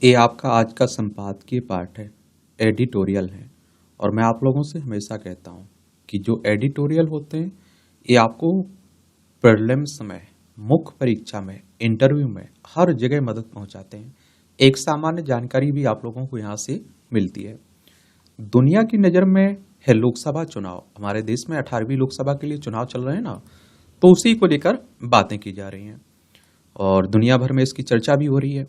ये आपका आज का संपादकीय पाठ है, एडिटोरियल है। और मैं आप लोगों से हमेशा कहता हूँ कि जो एडिटोरियल होते हैं ये आपको प्रीलिम्स में, मुख्य परीक्षा में, इंटरव्यू में हर जगह मदद पहुंचाते हैं। एक सामान्य जानकारी भी आप लोगों को यहाँ से मिलती है। दुनिया की नज़र में है लोकसभा चुनाव। हमारे देश में 18वीं लोकसभा के लिए चुनाव चल रहे हैं ना, तो उसी को लेकर बातें की जा रही हैं और दुनिया भर में इसकी चर्चा भी हो रही है।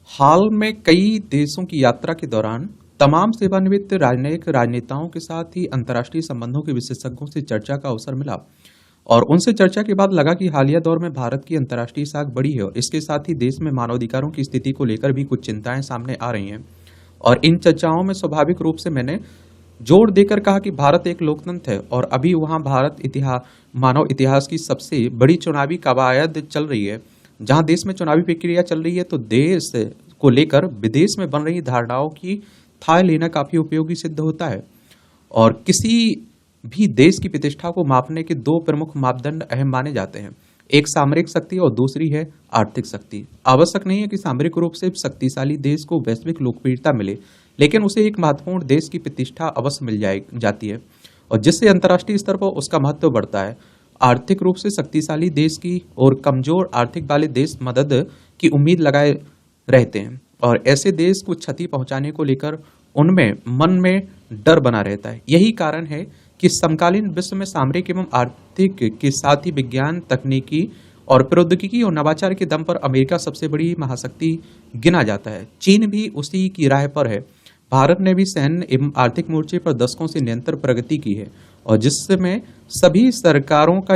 हाल में कई देशों की यात्रा के दौरान तमाम सेवानिवृत्त राजनयिक राजनेताओं के साथ ही अंतर्राष्ट्रीय संबंधों के विशेषज्ञों से चर्चा का अवसर मिला और उनसे चर्चा के बाद लगा कि हालिया दौर में भारत की अंतर्राष्ट्रीय साख बढ़ी है और इसके साथ ही देश में मानवाधिकारों की स्थिति को लेकर भी कुछ चिंताएं सामने आ रही हैं। और इन चर्चाओं में स्वाभाविक रूप से मैंने जोर देकर कहा कि भारत एक लोकतंत्र है और अभी वहां मानव इतिहास की सबसे बड़ी चुनावी कवायद चल रही है। जहां देश में चुनावी प्रक्रिया चल रही है तो देश को लेकर विदेश में बन रही धारणाओं की थाह लेना काफी उपयोगी सिद्ध होता है। और किसी भी देश की प्रतिष्ठा को मापने के दो प्रमुख मापदंड अहम माने जाते हैं, एक सामरिक शक्ति और दूसरी है आर्थिक शक्ति। आवश्यक नहीं है कि सामरिक रूप से शक्तिशाली देश को वैश्विक लोकप्रियता मिले, लेकिन उसे एक महत्वपूर्ण देश की प्रतिष्ठा अवश्य जाती है और जिससे अंतर्राष्ट्रीय स्तर पर उसका महत्व बढ़ता है। आर्थिक रूप से शक्तिशाली देश की और कमजोर आर्थिक वाले देश मदद की उम्मीद लगाए रहते हैं और ऐसे देश को क्षति पहुंचाने को लेकर उनमें मन में डर बना रहता है। यही कारण है कि समकालीन विश्व में सामरिक एवं आर्थिक के साथ ही विज्ञान, तकनीकी और प्रौद्योगिकी और नवाचार के दम पर अमेरिका सबसे बड़ी महाशक्ति गिना जाता है। चीन भी उसी की राह पर है। भारत ने भी सैन्य एवं आर्थिक मोर्चे पर दशकों से निरंतर प्रगति की है और जिसमें सभी सरकारों का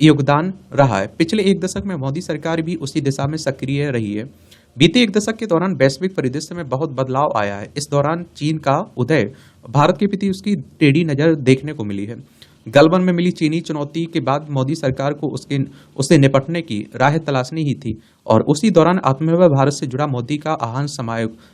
योगदान रहा है। पिछले एक दशक में मोदी सरकार भी उसी दिशा में सक्रिय रही है। बीते एक दशक के दौरान वैश्विक परिदृश्य में बहुत बदलाव आया है। इस दौरान चीन का उदय भारत के प्रति उसकी टेढ़ी नजर देखने को मिली है। गलवान में मिली चीनी चुनौती के बाद मोदी सरकार को उससे निपटने की राह तलाशनी ही थी और उसी दौरान आत्मनिर्भर भारत से जुड़ा मोदी का आह्वान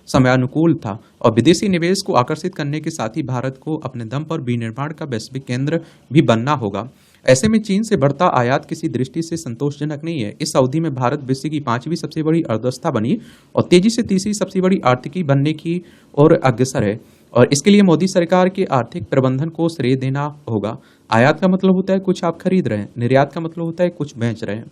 समयानुकूल था और विदेशी निवेश को आकर्षित करने के साथ ही भारत को अपने दम पर विनिर्माण का वैश्विक केंद्र भी बनना होगा। ऐसे में चीन से बढ़ता आयात किसी दृष्टि से संतोषजनक नहीं है। इस अवधि में भारत विश्व की 5वीं सबसे बड़ी अर्थव्यवस्था बनी और तेजी से तीसरी सबसे बड़ी आर्थिकी बनने की ओर अग्रसर है और इसके लिए मोदी सरकार के आर्थिक प्रबंधन को श्रेय देना होगा। आयात का मतलब होता है कुछ आप खरीद रहे हैं, निर्यात का मतलब होता है कुछ बेच रहे हैं।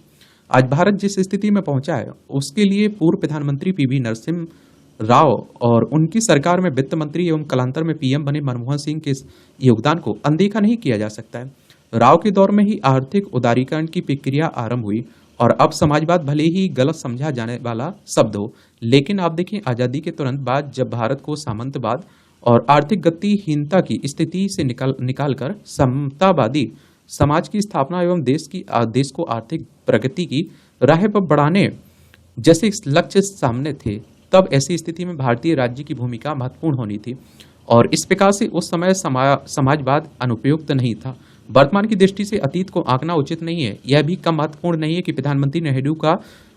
आज भारत जिस स्थिति में पहुंचा है उसके लिए पूर्व प्रधानमंत्री पीवी नरसिम्हा राव और उनकी सरकार में वित्त मंत्री एवं कालांतर में पीएम बने मनमोहन सिंह के योगदान को अनदेखा नहीं किया जा सकता है। राव के दौर में ही आर्थिक उदारीकरण की प्रक्रिया आरंभ हुई और अब समाजवाद भले ही गलत समझा जाने वाला शब्द हो, लेकिन आप देखिए आजादी के तुरंत बाद जब भारत को सामंतवाद और आर्थिक गतिहीनता की स्थिति से निकालकर समतावादी समाज की स्थापना एवं देश को आर्थिक प्रगति की राह पर बढ़ाने जैसे लक्ष्य सामने थे, तब ऐसी स्थिति में भारतीय राज्य की भूमिका महत्वपूर्ण होनी थी और इस प्रकार से उस समय समाजवाद अनुपयुक्त नहीं था। वर्तमान की दृष्टि से अतीत को आंकना उचित नहीं है। यह भी कम महत्वपूर्ण नहीं है कि प्रधानमंत्री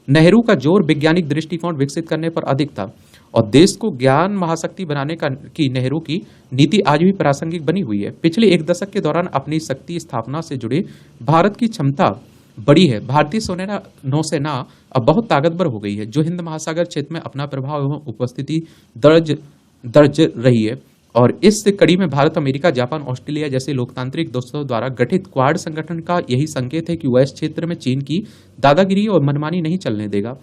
नेहरू का जोर वैज्ञानिक दृष्टिकोण विकसित करने पर अधिक था और देश को ज्ञान महाशक्ति बनाने की नेहरू की नीति आज भी प्रासंगिक बनी हुई है। पिछले एक दशक के दौरान अपनी शक्ति स्थापना से जुड़े भारत की क्षमता बड़ी है। भारतीय नौसेना अब बहुत ताकतवर हो गई है, जो हिंद महासागर क्षेत्र में अपना प्रभाव एवं उपस्थिति दर्ज रही है और इस कड़ी में भारत, अमेरिका, जापान, ऑस्ट्रेलिया जैसे लोकतांत्रिक देशों द्वारा गठित क्वाड संगठन का यही संकेत है कि वह इस क्षेत्र में चीन की दादागिरी और मनमानी नहीं चलने देगा।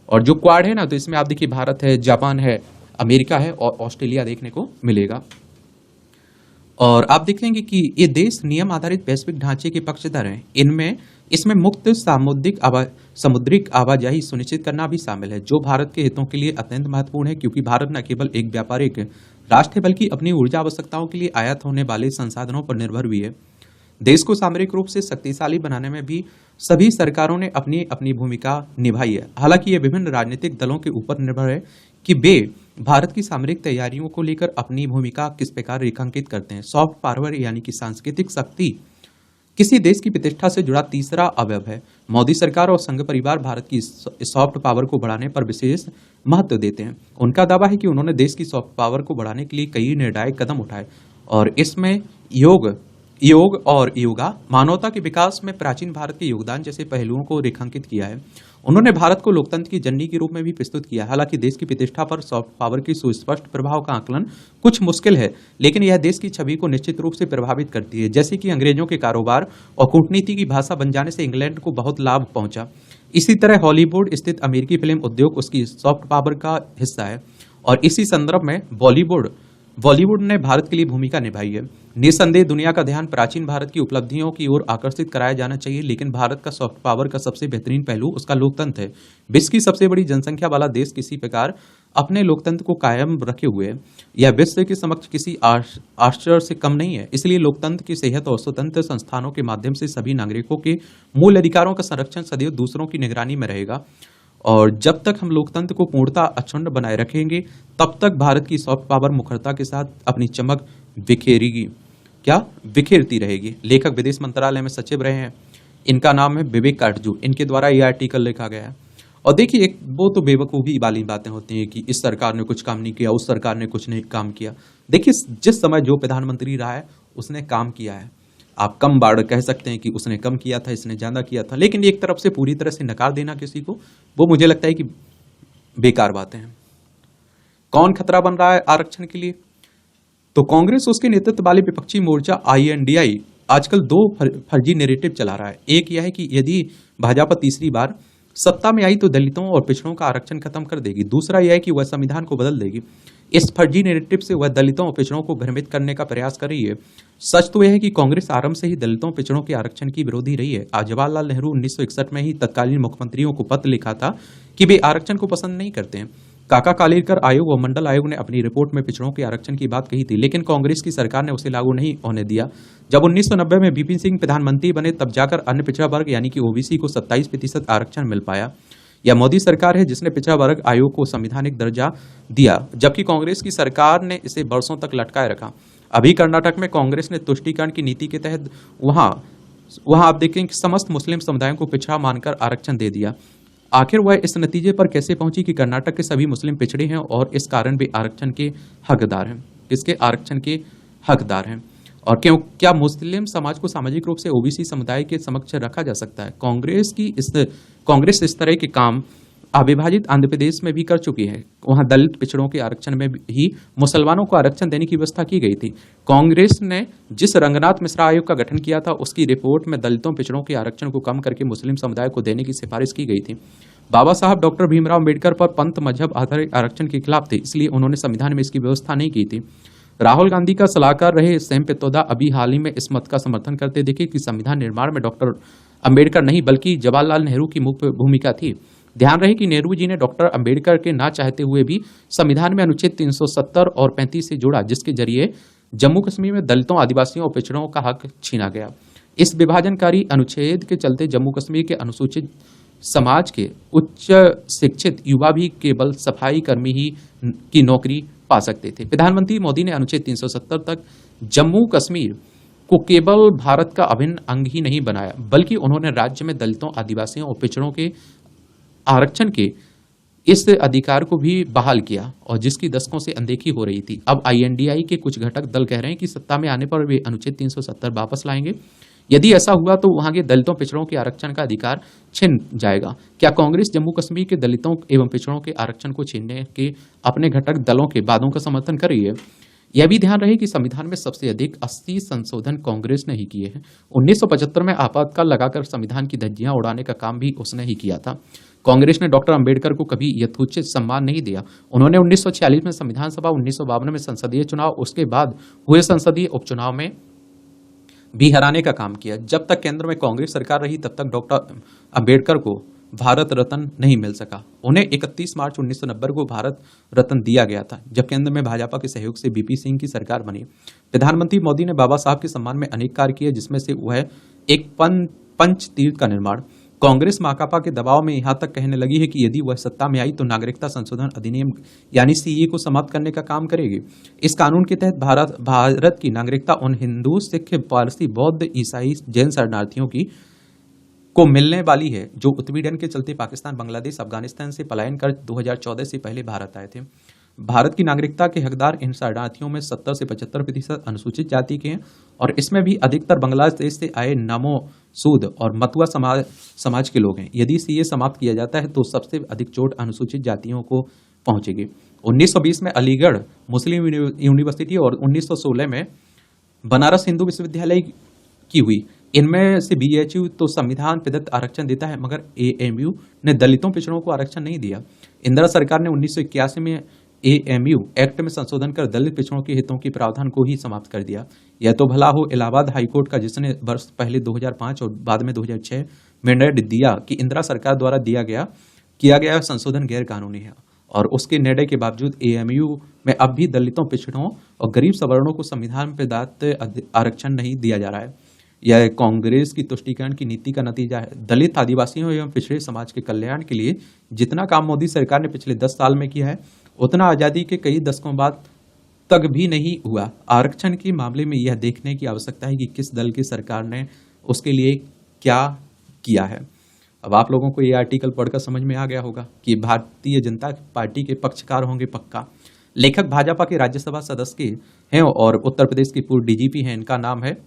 और जो क्वाड है ना, तो इसमें आप देखिए भारत है, जापान है, अमेरिका है और ऑस्ट्रेलिया देखने को मिलेगा। और आप देखेंगे कि ये देश नियम आधारित वैश्विक ढांचे के पक्षधर हैं। इसमें मुक्त समुद्रिक आवाजाही सुनिश्चित करना भी शामिल है, जो भारत के हितों के लिए अत्यंत महत्वपूर्ण है, क्योंकि भारत न केवल एक व्यापारिक राष्ट्र है बल्कि अपनी ऊर्जा आवश्यकताओं के लिए आयात होने वाले संसाधनों पर निर्भर भी है। देश को सामरिक रूप से शक्तिशाली बनाने में भी सभी सरकारों ने अपनी अपनी भूमिका निभाई है। हालांकि यह विभिन्न राजनीतिक दलों के ऊपर निर्भर है कि वे भारत की सामरिक तैयारियों को लेकर अपनी भूमिका किस प्रकार रेखांकित करते हैं। सॉफ्ट पावर यानी कि सांस्कृतिक शक्ति किसी देश की प्रतिष्ठा से जुड़ा तीसरा अवयव है। मोदी सरकार और संघ परिवार भारत की सॉफ्ट पावर को बढ़ाने पर विशेष महत्व देते हैं। उनका दावा है कि उन्होंने देश की सॉफ्ट पावर को बढ़ाने के लिए कई निर्णायक कदम उठाए और इसमें योग और योगा मानवता के विकास में प्राचीन भारत के योगदान जैसे पहलुओं को रेखांकित किया है। उन्होंने भारत को लोकतंत्र की जननी के रूप में भी प्रस्तुत किया। हालांकि देश की प्रतिष्ठा पर सॉफ्ट पावर की सुस्पष्ट प्रभाव का आकलन कुछ मुश्किल है, लेकिन यह देश की छवि को निश्चित रूप से प्रभावित करती है। जैसे कि अंग्रेजों के कारोबार और कूटनीति की भाषा बन जाने से इंग्लैंड को बहुत लाभ पहुंचा, इसी तरह हॉलीवुड स्थित अमेरिकी फिल्म उद्योग उसकी सॉफ्ट पावर का हिस्सा है। और इसी संदर्भ में बॉलीवुड ने भारत के लिए भूमिका निभाई है। निस्संदेह दुनिया का ध्यान प्राचीन भारत की उपलब्धियों की ओर आकर्षित कराया जाना चाहिए, लेकिन भारत का सॉफ्ट पावर का सबसे बेहतरीन पहलू उसका लोकतंत्र है। विश्व की सबसे बड़ी जनसंख्या वाला देश किसी प्रकार अपने लोकतंत्र को कायम रखे हुए है। यह विश्व के समक्ष किसी आश्चर्य से कम नहीं है। इसलिए लोकतंत्र की सेहत और स्वतंत्र संस्थानों के माध्यम से सभी नागरिकों के मूल अधिकारों का संरक्षण सदैव दूसरों की निगरानी में रहेगा। और जब तक हम लोकतंत्र को पूर्णता अक्षुण्ण बनाए रखेंगे, तब तक भारत की सॉफ्ट पावर मुखरता के साथ अपनी चमक बिखेरती रहेगी। लेखक विदेश मंत्रालय में सचिव रहे हैं, इनका नाम है विवेक काटजू। इनके द्वारा ये आर्टिकल लिखा गया है। और देखिए, एक वो तो बेवकूफ़ी वाली बातें होती हैं कि इस सरकार ने कुछ काम नहीं किया, उस सरकार ने कुछ नहीं काम किया। देखिए, जिस समय जो प्रधानमंत्री रहा है उसने काम किया है। आप कम बार कह सकते हैं कि उसने कम किया था, इसने ज्यादा किया था, लेकिन एक तरफ से पूरी तरह से नकार देना किसी को, वो मुझे लगता है कि बेकार बातें हैं। कौन खतरा बन रहा है आरक्षण के लिए? तो कांग्रेस, उसके नेतृत्व वाले विपक्षी मोर्चा INDI आजकल दो फर्जी नैरेटिव चला रहा है। एक यह है कि यदि भाजपा तीसरी बार सत्ता में आई तो दलितों और पिछड़ों का आरक्षण खत्म कर देगी। दूसरा यह है कि वह संविधान को बदल देगी। इस फर्जी नैरेटिव से वह दलितों और पिछड़ों को भ्रमित करने का प्रयास कर रही है। सच तो यह है कि कांग्रेस आरंभ से ही दलितों पिछड़ों के आरक्षण की विरोधी रही है। आज जवाहरलाल नेहरू 1961 में ही तत्कालीन मुख्यमंत्रियों को पत्र लिखा था कि वे आरक्षण को पसंद नहीं करते हैं। काका कालेलकर आयोग और मंडल आयोग ने अपनी रिपोर्ट में पिछड़ों के आरक्षण की बात कही थी, लेकिन कांग्रेस की सरकार ने उसे लागू नहीं होने दिया। जब 1990 में बीपी सिंह प्रधानमंत्री बने, तब जाकर अन्य पिछड़ा वर्ग यानी कि OBC को 27% आरक्षण मिल पाया। यह मोदी सरकार है जिसने पिछड़ा वर्ग आयोग को संवैधानिक दर्जा दिया, जबकि कांग्रेस की सरकार ने इसे वर्षों तक लटकाए रखा। अभी कर्नाटक में कांग्रेस ने तुष्टीकरण की नीति के तहत वहां आप देखें कि समस्त मुस्लिम समुदायों को पिछड़ा मानकर आरक्षण दे दिया। आखिर वह इस नतीजे पर कैसे पहुंची कि कर्नाटक के सभी मुस्लिम पिछड़े हैं और इस कारण वे आरक्षण के हकदार हैं? किसके आरक्षण के हकदार हैं? और क्या मुस्लिम समाज को सामाजिक रूप से OBC समुदाय के समक्ष रखा जा सकता है? कांग्रेस इस तरह के काम अविभाजित आंध्र प्रदेश में भी कर चुकी है। वहां दलित पिछड़ों के आरक्षण में ही मुसलमानों को आरक्षण देने की व्यवस्था की गई थी। कांग्रेस ने जिस रंगनाथ मिश्रा आयोग का गठन किया था, उसकी रिपोर्ट में दलितों पिछड़ों के आरक्षण को कम करके मुस्लिम समुदाय को देने की सिफारिश की गई थी। बाबा साहब डॉक्टर भीमराव अम्बेडकर पर पंथ मजहब आधारित आरक्षण के खिलाफ थे, इसलिए उन्होंने संविधान में इसकी व्यवस्था नहीं की थी। राहुल गांधी का सलाहकार रहे सैम पित्रोदा अभी हाल ही में इस मत का समर्थन करते दिखे कि संविधान निर्माण में डॉक्टर अंबेडकर नहीं बल्कि जवाहरलाल नेहरू की मुख्य भूमिका थी। ध्यान रहे कि नेहरू जी ने डॉक्टर अंबेडकर के ना चाहते हुए भी संविधान में अनुच्छेद 370 और 35 से जोड़ा, जिसके जरिए जम्मू कश्मीर में दलितों, आदिवासियों और पिछड़ों का हक छीना गया। इस विभाजनकारी अनुच्छेद के चलते जम्मू कश्मीर के अनुसूचित समाज के उच्च शिक्षित युवा भी केवल सफाई कर्मी ही की नौकरी पा सकते थे। प्रधानमंत्री मोदी ने अनुच्छेद 370 तक जम्मू कश्मीर को केवल भारत का अभिन्न अंग ही नहीं बनाया, बल्कि उन्होंने राज्य में दलितों, आदिवासियों और पिछड़ों के आरक्षण के इस अधिकार को भी बहाल किया, और जिसकी दशकों से अनदेखी हो रही थी। अब INDI के कुछ घटक दल कह रहे हैं कि सत्ता में आने पर वे अनुच्छेद 370 वापस लाएंगे। यदि ऐसा हुआ तो वहां के दलितों, पिछड़ों के आरक्षण का अधिकार छिन जाएगा। क्या कांग्रेस जम्मू कश्मीर के दलितों एवं पिछड़ों के आरक्षण को छीनने के अपने घटक दलों के वादों का समर्थन कर रही है? यह भी ध्यान रहे कि संविधान में सबसे अधिक 80 संशोधन कांग्रेस ने ही किए हैं। 1975 में आपातकाल लगाकर संविधान की धज्जियां उड़ाने का काम भी उसने ही किया था। कांग्रेस ने डॉक्टर अंबेडकर को कभी यथोचित सम्मान नहीं दिया। उन्होंने 1946 में संविधान सभा, 1952 में संसदीय चुनाव, उसके बाद हुए संसदीय उपचुनाव में भी हराने का काम किया। जब तक केंद्र में कांग्रेस सरकार रही, तब तक डॉक्टर अंबेडकर को भारत रत्न नहीं मिल सका। उन्हें 31 मार्च 1990 को भारत रत्न दिया गया था, जब केंद्र में भाजपा के सहयोग से बीपी सिंह की सरकार बनी। प्रधानमंत्री मोदी ने बाबा साहब के सम्मान में अनेक कार्य किए, जिसमें से वह एक पंच तीर्थ का निर्माण। कांग्रेस माकपा के दबाव में यहां तक कहने लगी है कि यदि वह सत्ता में आई तो नागरिकता संशोधन अधिनियम यानी CAA को समाप्त करने का काम करेगी। इस कानून के तहत भारत की नागरिकता उन हिंदू, सिख, पारसी, बौद्ध, ईसाई, जैन शरणार्थियों को मिलने वाली है जो उत्पीड़न के चलते पाकिस्तान, बांग्लादेश, अफगानिस्तान से पलायन कर 2014 से पहले भारत आए थे। भारत की नागरिकता के हकदार इन शरणार्थियों में 70 से 75% अनुसूचित जाति के हैं और इसमें भी अधिकतर बांग्लादेश से आए नमो, सूद और मतुआ समाज के लोग हैं। यदि सीए समाप्त किया जाता है तो सबसे अधिक चोट अनुसूचित जातियों को पहुंचेगी। 1920 में अलीगढ़ मुस्लिम यूनिवर्सिटी और 1916 में बनारस हिंदू विश्वविद्यालय की हुई। इनमें से बीएचयू तो संविधान प्रदत्त आरक्षण देता है, मगर एएमयू ने दलितों पिछड़ों को आरक्षण नहीं दिया। इंदिरा सरकार ने 1981 में एएमयू एक्ट में संशोधन कर दलित पिछड़ों के हितों के प्रावधान को ही समाप्त कर दिया। यह तो भला हो इलाहाबाद हाईकोर्ट का, जिसने वर्ष पहले 2005 और बाद में 2006 में निर्णय दिया कि इंदिरा सरकार द्वारा किया गया संशोधन गैर कानूनी है, और उसके निर्णय के बावजूद एएमयू में अब भी दलितों, पिछड़ों और गरीब सवर्णों को संविधान प्रदत्त आरक्षण नहीं दिया जा रहा है। यह कांग्रेस की तुष्टीकरण की नीति का नतीजा है। दलित, आदिवासियों एवं पिछड़े समाज के कल्याण के लिए जितना काम मोदी सरकार ने पिछले 10 साल में किया है, उतना आजादी के कई दशकों बाद तक भी नहीं हुआ। आरक्षण के मामले में यह देखने की आवश्यकता है कि किस दल की सरकार ने उसके लिए क्या किया है। अब आप लोगों को ये आर्टिकल पढ़कर समझ में आ गया होगा कि भारतीय जनता पार्टी के पक्षकार होंगे पक्का। लेखक भाजपा के राज्यसभा सदस्य हैं और उत्तर प्रदेश के पूर्व डीजीपी हैं। इनका नाम है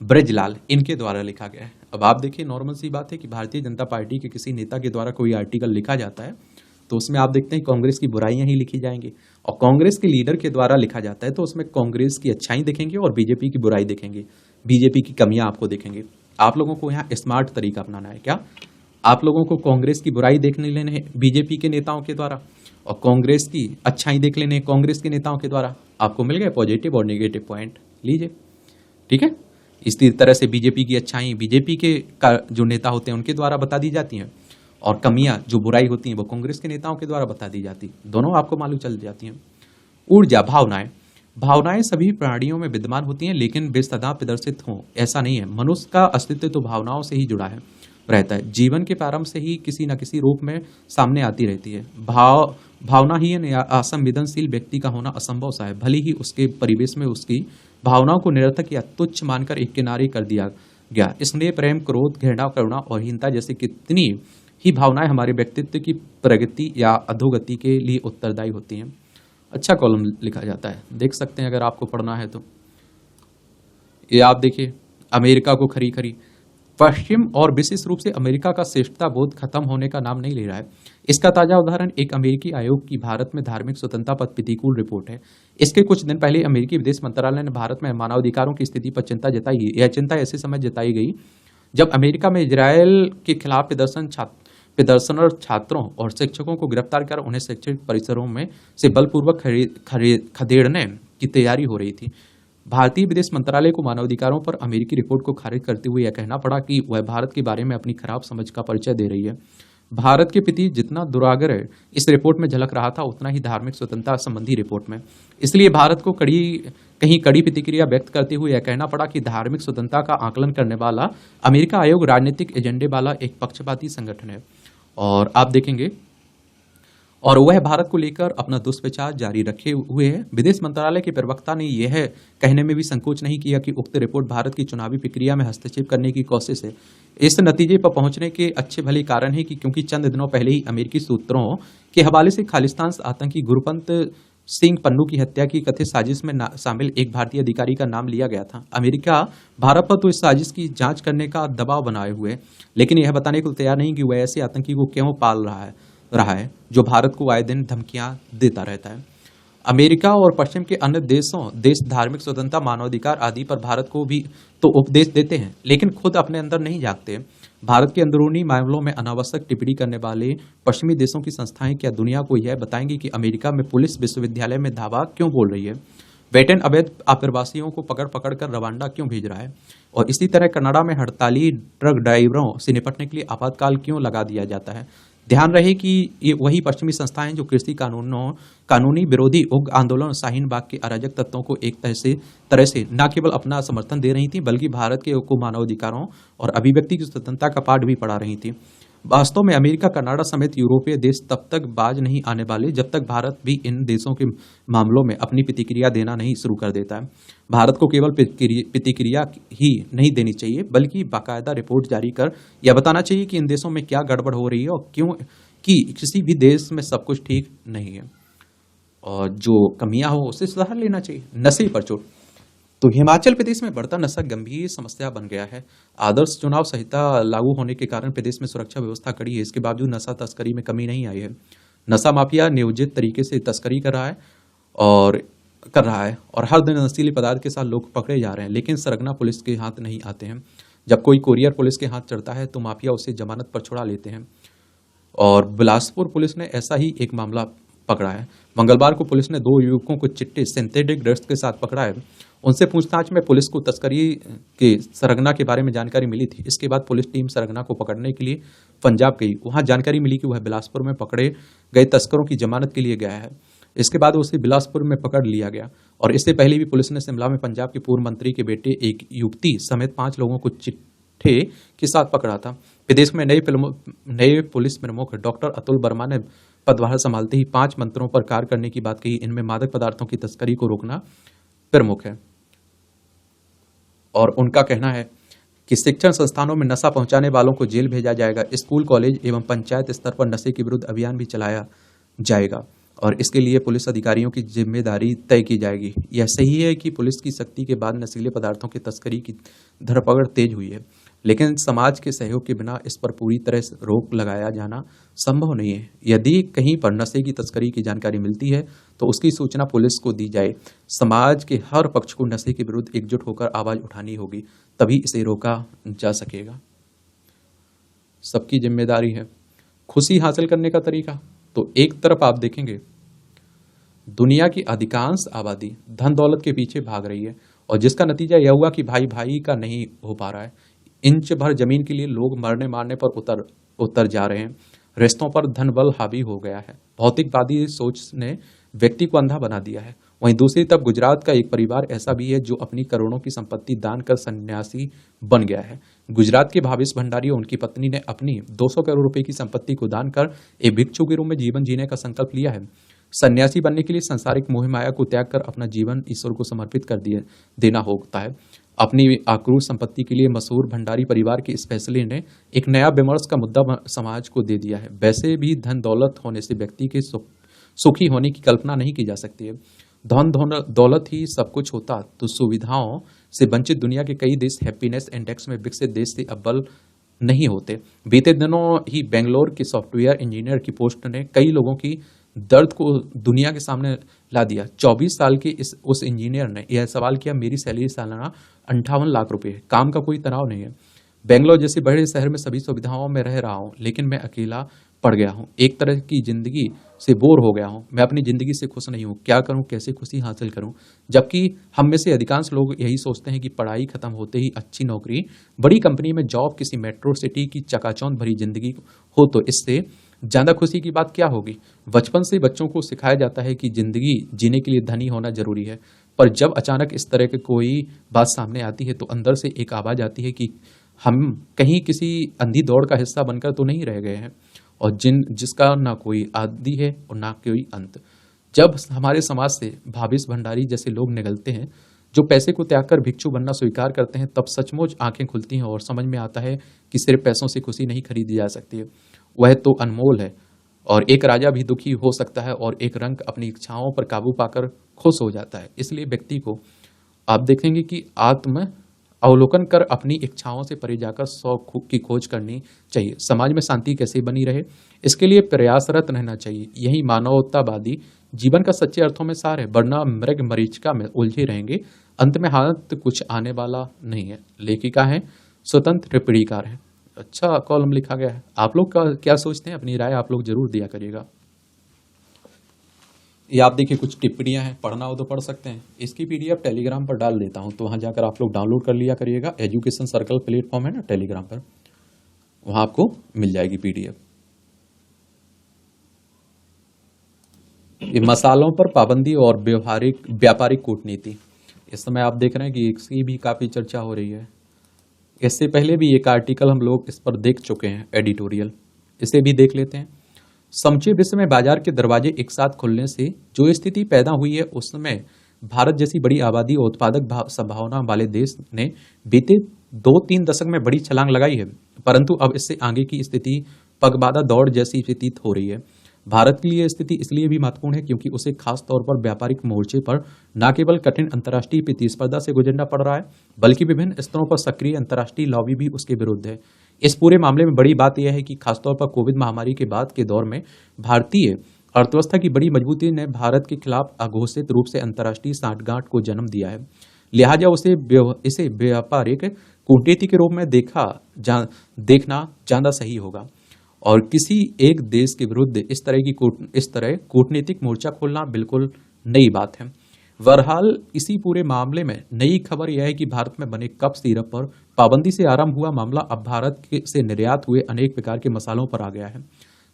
ब्रजलाल, इनके द्वारा लिखा गया है। अब आप देखिए, नॉर्मल सी बात है कि भारतीय जनता पार्टी के किसी नेता के द्वारा कोई आर्टिकल लिखा जाता है तो उसमें आप देखते हैं कांग्रेस की बुराइयां ही लिखी जाएंगी, और कांग्रेस के लीडर के द्वारा लिखा जाता है तो उसमें कांग्रेस की अच्छाई दिखेंगे और बीजेपी की बुराई दिखेंगे, बीजेपी की कमियां आपको दिखेंगे। आप लोगों को यहाँ स्मार्ट तरीका अपनाना है। क्या आप लोगों को कांग्रेस की बुराई देखने लेने हैं बीजेपी के नेताओं के द्वारा, और कांग्रेस की अच्छाई देख लेने कांग्रेस के नेताओं के द्वारा। आपको मिल गए पॉजिटिव और नेगेटिव पॉइंट, लीजिए, ठीक है। इसी तरह से बीजेपी की अच्छाई बीजेपी के जो नेता होते हैं उनके द्वारा बता दी जाती हैं, और कमियां जो बुराई होती हैं वो कांग्रेस के नेताओं के द्वारा बता दी जाती, दोनों आपको मालूम चल जाती हैं। ऊर्जा, भावनाएं सभी प्राणियों में विद्यमान होती हैं, लेकिन वे सदा प्रदर्शित हों ऐसा नहीं है। मनुष्य का अस्तित्व तो भावनाओं से ही जुड़ा है रहता है। जीवन के प्रारंभ से ही किसी न किसी रूप में सामने आती रहती है। भावनाहीन या असंवेदनशील व्यक्ति का होना असंभव सा है। भले ही उसके परिवेश में उसकी भावनाओं को निरर्थक या तुच्छ मानकर एक किनारे कर दिया गया। स्नेह, प्रेम, क्रोध, घृणा, करुणा और हीनता जैसी कितनी ही भावनाएं हमारे व्यक्तित्व की प्रगति या अधोगति के लिए उत्तरदायी होती हैं। अच्छा कॉलम लिखा जाता है, देख सकते हैं अगर आपको पढ़ना है तो। ये आप देखिए, अमेरिका को खरी खरी। पश्चिम और विशेष रूप से अमेरिका का श्रेष्ठता बोध खत्म होने का नाम नहीं ले रहा है। इसका ताजा उदाहरण एक अमेरिकी आयोग की भारत में धार्मिक स्वतंत्रता पर प्रतिकूल रिपोर्ट है। इसके कुछ दिन पहले अमेरिकी विदेश मंत्रालय ने भारत में मानवाधिकारों की स्थिति पर चिंता जताई। यह चिंता ऐसे समय जताई गई जब अमेरिका में इजरायल के खिलाफ प्रदर्शनर छात्रों और शिक्षकों को गिरफ्तार कर उन्हें शैक्षणिक परिसरों में से बलपूर्वक खदेड़ने की तैयारी हो रही थी। भारतीय विदेश मंत्रालय को मानवाधिकारों पर अमेरिकी रिपोर्ट को खारिज करते हुए यह कहना पड़ा कि वह भारत के बारे में अपनी खराब समझ का परिचय दे रही है। भारत के प्रति जितना दुराग्रह इस रिपोर्ट में झलक रहा था, उतना ही धार्मिक स्वतंत्रता संबंधी रिपोर्ट में। इसलिए भारत को कड़ी प्रतिक्रिया व्यक्त करते हुए यह कहना पड़ा कि धार्मिक स्वतंत्रता का आकलन करने वाला अमेरिका आयोग राजनीतिक एजेंडे वाला एक पक्षपाती संगठन है, और आप देखेंगे और वह भारत को लेकर अपना दुष्प्रचार जारी रखे हुए है। विदेश मंत्रालय के प्रवक्ता ने यह कहने में भी संकोच नहीं किया कि उक्त रिपोर्ट भारत की चुनावी प्रक्रिया में हस्तक्षेप करने की कोशिश है। इस नतीजे पर पहुंचने के अच्छे भले कारण है कि क्योंकि चंद दिनों पहले ही अमेरिकी सूत्रों के हवाले से खालिस्तान आतंकी गुरपंत सिंह पन्नू की हत्या की कथित साजिश में शामिल एक भारतीय अधिकारी का नाम लिया गया था। अमेरिका भारत पर तो इस साजिश की जांच करने का दबाव बनाए हुए, लेकिन यह बताने को तैयार नहीं कि वह ऐसे आतंकी को क्यों पाल रहा है जो भारत को आए दिन धमकियां देता रहता है। अमेरिका और पश्चिम के अन्य देश धार्मिक स्वतंत्रता, मानवाधिकार आदि पर भारत को भी तो उपदेश देते हैं, लेकिन खुद अपने अंदर नहीं झांकते। भारत के अंदरूनी मामलों में अनावश्यक टिप्पणी करने वाले पश्चिमी देशों की संस्थाएं क्या दुनिया को यह बताएंगी कि अमेरिका में पुलिस विश्वविद्यालय में धावा क्यों बोल रही है, ब्रिटेन अवैध आप्रवासियों को पकड़ कर रवांडा क्यों भेज रहा है, और इसी तरह कनाडा में हड़ताली ट्रक ड्राइवरों से निपटने के लिए आपातकाल क्यों लगा दिया जाता है। ध्यान रहे कि ये वही पश्चिमी संस्थाएं जो कृषि कानूनी विरोधी उग्र आंदोलन, शाहीन बाग के अराजक तत्वों को एक तरह से न केवल अपना समर्थन दे रही थी, बल्कि भारत के को मानवाधिकारों और अभिव्यक्ति की स्वतंत्रता का पाठ भी पढ़ा रही थी। वास्तव में अमेरिका, कनाडा समेत यूरोपीय देश तब तक बाज नहीं आने वाले जब तक भारत भी इन देशों के मामलों में अपनी प्रतिक्रिया देना नहीं शुरू कर देता है। भारत को केवल प्रतिक्रिया ही नहीं देनी चाहिए, बल्कि बाकायदा रिपोर्ट जारी कर यह बताना चाहिए कि इन देशों में क्या गड़बड़ हो रही है और क्यों कि किसी भी देश में सब कुछ ठीक नहीं है। और जो कमियां हो उससे सुधार लेना चाहिए। नशे पर चोट, तो हिमाचल प्रदेश में बढ़ता नशा गंभीर समस्या बन गया है। आदर्श चुनाव संहिता लागू होने के कारण प्रदेश में सुरक्षा व्यवस्था कड़ी है, इसके बावजूद नशा तस्करी में कमी नहीं आई है। नशा माफिया नियोजित तरीके से तस्करी और कर रहा है और हर दिन नशीले पदार्थ के साथ लोग पकड़े जा रहे हैं, लेकिन सरगना पुलिस के हाथ नहीं आते हैं। जब कोई कोरियर पुलिस के हाथ चढ़ता है तो माफिया उसे जमानत पर छुड़ा लेते हैं, और बिलासपुर पुलिस ने ऐसा ही एक मामला पकड़ा है। मंगलवार को पुलिस ने 2 युवकों को चिट्टे सिंथेटिक ड्रग्स के साथ पकड़ा है। उनसे पूछताछ में पुलिस को तस्करी के सरगना के बारे में जानकारी मिली थी। इसके बाद पुलिस टीम सरगना को पकड़ने के लिए पंजाब गई। वहां जानकारी मिली कि वह बिलासपुर में पकड़े गए तस्करों की जमानत के लिए गया है। इसके बाद उसे बिलासपुर में पकड़ लिया गया, और इससे पहले भी पुलिस ने शिमला में पंजाब के पूर्व मंत्री के बेटे एक युवती समेत 5 लोगों को चिट्ठे के साथ पकड़ा था। प्रदेश में नए पुलिस प्रमुख डॉक्टर अतुल वर्मा ने पदभार संभालते ही 5 मंत्रों पर कार्य करने की बात कही। इनमें मादक पदार्थों की तस्करी को रोकना प्रमुख है, और उनका कहना है कि शिक्षण संस्थानों में नशा पहुंचाने वालों को जेल भेजा जाएगा। स्कूल, कॉलेज एवं पंचायत स्तर पर नशे के विरुद्ध अभियान भी चलाया जाएगा, और इसके लिए पुलिस अधिकारियों की जिम्मेदारी तय की जाएगी। यह सही है कि पुलिस की सख्ती के बाद नशीले पदार्थों की तस्करी की धरपकड़ तेज हुई है, लेकिन समाज के सहयोग के बिना इस पर पूरी तरह से रोक लगाया जाना संभव नहीं है। यदि कहीं पर नशे की तस्करी की जानकारी मिलती है तो उसकी सूचना पुलिस को दी जाए। समाज के हर पक्ष को नशे के विरुद्ध एकजुट होकर आवाज उठानी होगी, तभी इसे रोका जा सकेगा। सबकी जिम्मेदारी है। खुशी हासिल करने का तरीका, तो एक तरफ आप देखेंगे दुनिया की अधिकांश आबादी धन दौलत के पीछे भाग रही है, और जिसका नतीजा यह हुआ कि भाई भाई का नहीं हो पा रहा है। इंच भर जमीन के लिए लोग मरने मारने पर उतर जा रहे हैं। रिश्तों पर धन बल हावी हो गया है। भौतिकवादी सोच ने व्यक्ति को अंधा बना दिया है। वहीं दूसरी तरफ गुजरात का एक परिवार ऐसा भी है जो अपनी करोड़ों की संपत्ति दान कर सन्यासी बन गया है। गुजरात के भावेश भंडारी और उनकी पत्नी ने अपनी 200 करोड़ रुपए की संपत्ति को दान कर एक भिक्षु के रूप में जीवन जीने का संकल्प लिया है। सन्यासी बनने के लिए संसारिक मोह माया को त्याग कर अपना जीवन ईश्वर को समर्पित कर देना होता है। अपनी आक्रोश संपत्ति के लिए मशहूर भंडारी परिवार के इस फैसले ने एक नया विमर्श का मुद्दा समाज को दे दिया है। वैसे भी धन दौलत होने से व्यक्ति के सुखी होने की कल्पना नहीं की जा सकती है। धन दौलत ही सब कुछ होता तो सुविधाओं से वंचित दुनिया के कई देश हैप्पीनेस इंडेक्स में विकसित देश से अव्वल नहीं होते। बीते दिनों ही बेंगलोर के सॉफ्टवेयर इंजीनियर की पोस्ट ने कई लोगों की दर्द को दुनिया के सामने ला दिया। 24 साल के उस इंजीनियर ने यह सवाल किया, मेरी सैलरी सालाना 58 लाख रुपए है, काम का कोई तनाव नहीं है, बेंगलोर जैसे बड़े शहर में सभी सुविधाओं में रह रहा हूँ, लेकिन मैं अकेला पड़ गया हूँ, एक तरह की जिंदगी से बोर हो गया हूँ, मैं अपनी जिंदगी से खुश नहीं हूँ, क्या करूँ, कैसे खुशी हासिल करूँ। जबकि हम में से अधिकांश लोग यही सोचते हैं कि पढ़ाई खत्म होते ही अच्छी नौकरी, बड़ी कंपनी में जॉब, किसी मेट्रो सिटी की चकाचौंध भरी जिंदगी हो, तो इससे ज्यादा खुशी की बात क्या होगी। बचपन से बच्चों को सिखाया जाता है कि जिंदगी जीने के लिए धनी होना जरूरी है, पर जब अचानक इस तरह की कोई बात सामने आती है तो अंदर से एक आवाज आती है कि हम कहीं किसी अंधी दौड़ का हिस्सा बनकर तो नहीं रह गए हैं, और जिसका ना कोई आदि है और ना कोई अंत। जब हमारे समाज से भावेश भंडारी जैसे लोग निकलते हैं जो पैसे को त्याग कर भिक्षु बनना स्वीकार करते हैं, तब सचमुच आंखें खुलती हैं और समझ में आता है कि सिर्फ पैसों से खुशी नहीं खरीदी जा सकती है, वह तो अनमोल है। और एक राजा भी दुखी हो सकता है और एक रंक अपनी इच्छाओं पर काबू पाकर खुश हो जाता है। इसलिए व्यक्ति को आप देखेंगे कि आत्म अवलोकन कर अपनी इच्छाओं से परे जाकर शौक की खोज करनी चाहिए। समाज में शांति कैसे बनी रहे, इसके लिए प्रयासरत रहना चाहिए। यही मानवतावादी जीवन का सच्चे अर्थों में सार है, वरना मृग मरीचिका में उलझे रहेंगे, अंत में हाथ कुछ आने वाला नहीं है। लेखिका है, स्वतंत्र टिप्पणीकार है। अच्छा कॉलम लिखा गया है। आप लोग क्या सोचते हैं, अपनी राय आप लोग जरूर दिया करिएगा। ये आप देखिए कुछ टिप्पणियां हैं, पढ़ना हो तो पढ़ सकते हैं। इसकी पीडीएफ टेलीग्राम पर डाल देता हूं, तो वहां जाकर आप लोग डाउनलोड कर लिया करिएगा। एजुकेशन सर्कल प्लेटफॉर्म है ना टेलीग्राम पर, वहां आपको मिल जाएगी पीडीएफ। ये मसालों पर पाबंदी और व्यापारिक कूटनीति, इस समय आप देख रहे हैं कि इसकी भी काफी चर्चा हो रही है। इससे पहले भी एक आर्टिकल हम लोग इस पर देख चुके हैं, एडिटोरियल, इसे भी देख लेते हैं। समूचे विश्व में बाजार के दरवाजे एक साथ खुलने से जो स्थिति पैदा हुई है, उसमें भारत जैसी बड़ी आबादी और उत्पादक संभावना वाले देश ने बीते 2-3 दशक में बड़ी छलांग लगाई है, परंतु अब इससे आगे की स्थिति पगबादा दौड़ जैसी प्रतीत हो रही है। भारत के लिए स्थिति इसलिए भी महत्वपूर्ण है क्योंकि उसे खास तौर पर व्यापारिक मोर्चे पर न केवल कठिन अंतर्राष्ट्रीय प्रतिस्पर्धा से गुजरना पड़ रहा है, बल्कि विभिन्न स्तरों पर सक्रिय अंतर्राष्ट्रीय लॉबी भी उसके विरुद्ध है। इस पूरे मामले में बड़ी बात यह है कि खासतौर पर कोविड महामारी के बाद के दौर में भारतीय अर्थव्यवस्था की बड़ी मजबूती ने भारत के खिलाफ अघोषित रूप से अंतर्राष्ट्रीय सांठगांठ को जन्म दिया है। लिहाजा इसे व्यापारिक कूटनीति के रूप में देखना ज्यादा सही होगा और किसी एक देश के विरुद्ध इस तरह कूटनीतिक मोर्चा खोलना बिल्कुल नई बात है। बहरहाल इसी पूरे मामले में नई खबर यह है कि भारत में बने कप सिरप पर पाबंदी से आरंभ हुआ मामला अब से निर्यात हुए अनेक प्रकार के मसालों पर आ गया है।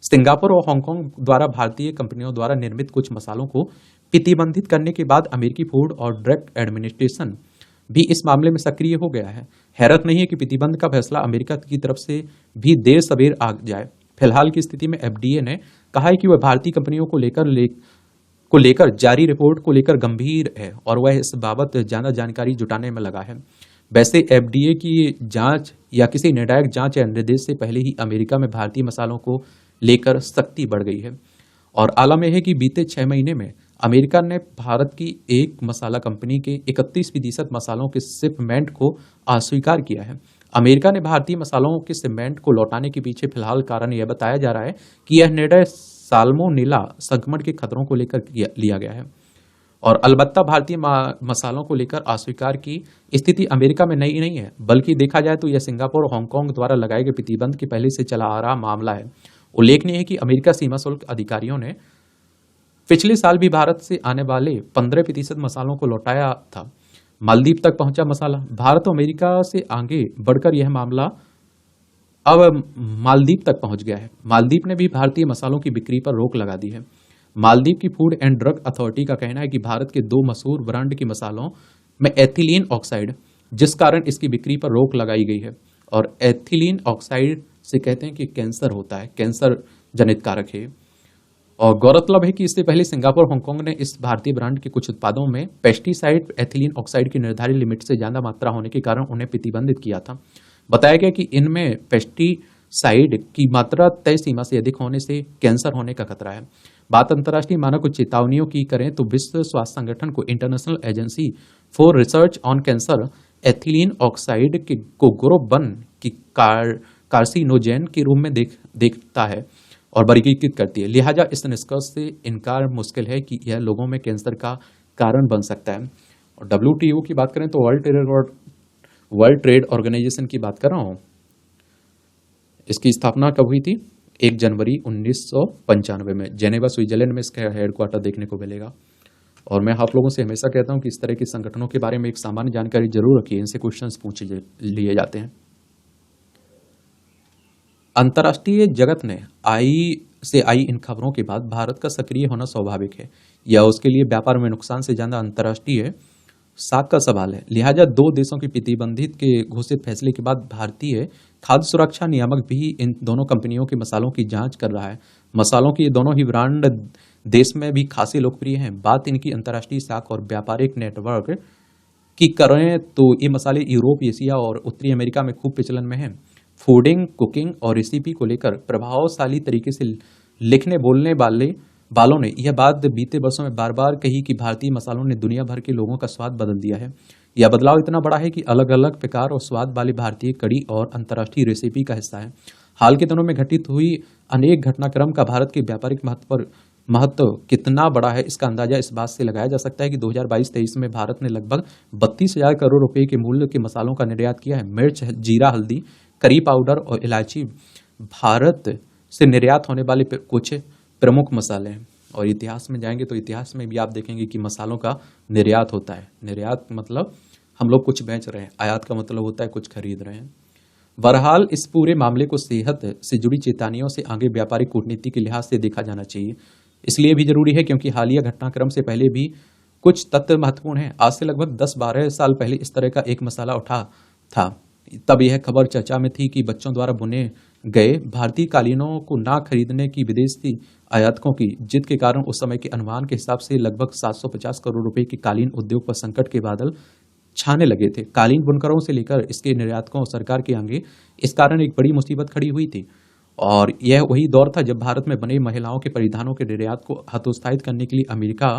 सिंगापुर और हांगकांग द्वारा भारतीय कंपनियों द्वारा निर्मित कुछ मसालों को प्रतिबंधित करने के बाद अमेरिकी फूड और ड्रग एडमिनिस्ट्रेशन भी इस मामले में सक्रिय हो गया है। हैरत नहीं है कि प्रतिबंध का फैसला अमेरिका की तरफ से भी देर सवेर आ जाए। फिलहाल की स्थिति में एफडीए ने कहा है कि वह भारतीय कंपनियों को लेकर जारी रिपोर्ट को लेकर गंभीर है और वह इस बाबत ज्यादा जानकारी जुटाने में लगा है। वैसे एफडीए की जांच या किसी निर्णायक जांच या निर्देश से पहले ही अमेरिका में भारतीय मसालों को लेकर सख्ती बढ़ गई है और आलम यह है कि बीते 6 महीने में अमेरिका ने भारत की एक मसाला कंपनी के 31% मसालों के शिपमेंट को अस्वीकार किया है। अमेरिका ने भारतीय मसालों के शिपमेंट को लौटाने के पीछे फिलहाल कारण यह बताया जा रहा है कि यह निर्णय साल्मोनेला संक्रमण के खतरों को लेकर लिया गया है और अलबत्ता भारतीय मसालों को लेकर अस्वीकार की स्थिति अमेरिका में नई नहीं है, बल्कि देखा जाए तो यह सिंगापुर और हांगकांग द्वारा लगाए गए प्रतिबंध के पहले से चला आ रहा मामला है। उल्लेखनीय है कि अमेरिका सीमा शुल्क अधिकारियों ने पिछले साल भी भारत से आने वाले 15% मसालों को लौटाया था। मालदीव तक पहुंचा मसाला। भारत और अमेरिका से आगे बढ़कर यह मामला अब मालदीव तक पहुंच गया है। मालदीव ने भी भारतीय मसालों की बिक्री पर रोक लगा दी है। मालदीव की फूड एंड ड्रग अथॉरिटी का कहना है कि भारत के 2 मशहूर ब्रांड के मसालों में एथिलीन ऑक्साइड, जिस कारण इसकी बिक्री पर रोक लगाई गई है और एथिलीन ऑक्साइड से कहते हैं कि कैंसर होता है, कैंसर जनित कारक है। और गौरतलब है कि इससे पहले सिंगापुर हांगकांग ने इस भारतीय ब्रांड के कुछ उत्पादों में पेस्टिसाइड एथिलीन ऑक्साइड की निर्धारित लिमिट से ज्यादा मात्रा होने के कारण उन्हें प्रतिबंधित किया था। बताया गया कि इनमें पेस्टिसाइड की मात्रा तय सीमा से अधिक होने से कैंसर होने का खतरा है। बात अंतर्राष्ट्रीय मानक चेतावनियों की करें तो विश्व स्वास्थ्य संगठन को international agency for research on cancer ethylene oxide को ग्रुप 1 की कार्सिनोजेन के रूप में देखता है और वर्गीकृत करती है। लिहाजा इस निष्कर्ष से इनकार मुश्किल है कि यह लोगों में कैंसर का कारण बन सकता है। और WTO की बात करें तो वर्ल्ड ट्रेड ऑर्गेनाइजेशन की बात कर रहा हूं। इसकी स्थापना कब हुई थी? 1 जनवरी 1995 में जेनेवा स्विट्जरलैंड में इसका हेडक्वार्टर देखने को मिलेगा। और मैं आप लोगों से हमेशा कहता हूं कि इस तरह के संगठनों के बारे में एक सामान्य जानकारी जरूर रखिए, इनसे क्वेश्चंस पूछे लिए जाते हैं। अंतर्राष्ट्रीय जगत ने आई इन खबरों के बाद भारत का सक्रिय होना स्वाभाविक है या उसके लिए व्यापार में नुकसान से ज्यादा अंतर्राष्ट्रीय साख का सवाल है। लिहाजा 2 देशों की प्रतिबंधित के घोषित फैसले के बाद भारतीय खाद्य सुरक्षा नियामक भी इन दोनों कंपनियों के मसालों की जांच कर रहा है। मसालों की ये दोनों ही ब्रांड देश में भी खासी लोकप्रिय हैं। बात इनकी अंतर्राष्ट्रीय साख और व्यापारिक नेटवर्क की करें तो ये मसाले यूरोप, एशिया और उत्तरी अमेरिका में खूब प्रचलन में हैं। फूडिंग, कुकिंग और रेसिपी को लेकर प्रभावशाली तरीके से लिखने बोलने वालों ने यह बात बीते वर्षों में बार बार कही कि भारतीय मसालों ने दुनिया भर के लोगों का स्वाद बदल दिया है। यह बदलाव इतना बड़ा है कि अलग अलग प्रकार और स्वाद वाली भारतीय कड़ी और अंतर्राष्ट्रीय रेसिपी का हिस्सा है। हाल के दिनों में घटित हुई अनेक घटनाक्रम का भारत के व्यापारिक महत्व कितना बड़ा है, इसका अंदाजा इस बात से लगाया जा सकता है कि 2022-23 में भारत ने लगभग 32,000 करोड़ रुपए के मूल्य के मसालों का निर्यात किया है। मिर्च, जीरा, हल्दी, करी पाउडर और इलायची भारत से निर्यात होने वाले कुछ प्रमुख मसाले हैं। और इतिहास में जाएंगे तो इतिहास में भी आप देखेंगे कि मसालों का निर्यात होता है। निर्यात मतलब हम लोग कुछ बेच रहे हैं, आयात का मतलब होता है कुछ खरीद रहे हैं। बहरहाल इस पूरे मामले को सेहत से जुड़ी चेतावनियों से आगे व्यापारिक कूटनीति के लिहाज से देखा जाना चाहिए। इसलिए भी जरूरी है क्योंकि हालिया घटनाक्रम से पहले भी कुछ तथ्य महत्वपूर्ण हैं। आज से लगभग 10-12 साल पहले इस तरह का एक मसाला उठा था। तब यह खबर चर्चा में थी कि बच्चों द्वारा बुने गए भारतीय कालीनों को ना खरीदने की विदेशी आयातकों की जिद के कारण उस समय के अनुमान के हिसाब से लगभग 750 करोड़ रुपए के कालीन उद्योग पर संकट के बादल छाने लगे थे। कालीन बुनकरों से लेकर इसके निर्यातकों और सरकार के आगे इस कारण एक बड़ी मुसीबत खड़ी हुई थी। और यह वही दौर था जब भारत में बने महिलाओं के परिधानों के निर्यात को हतोत्साहित करने के लिए अमेरिका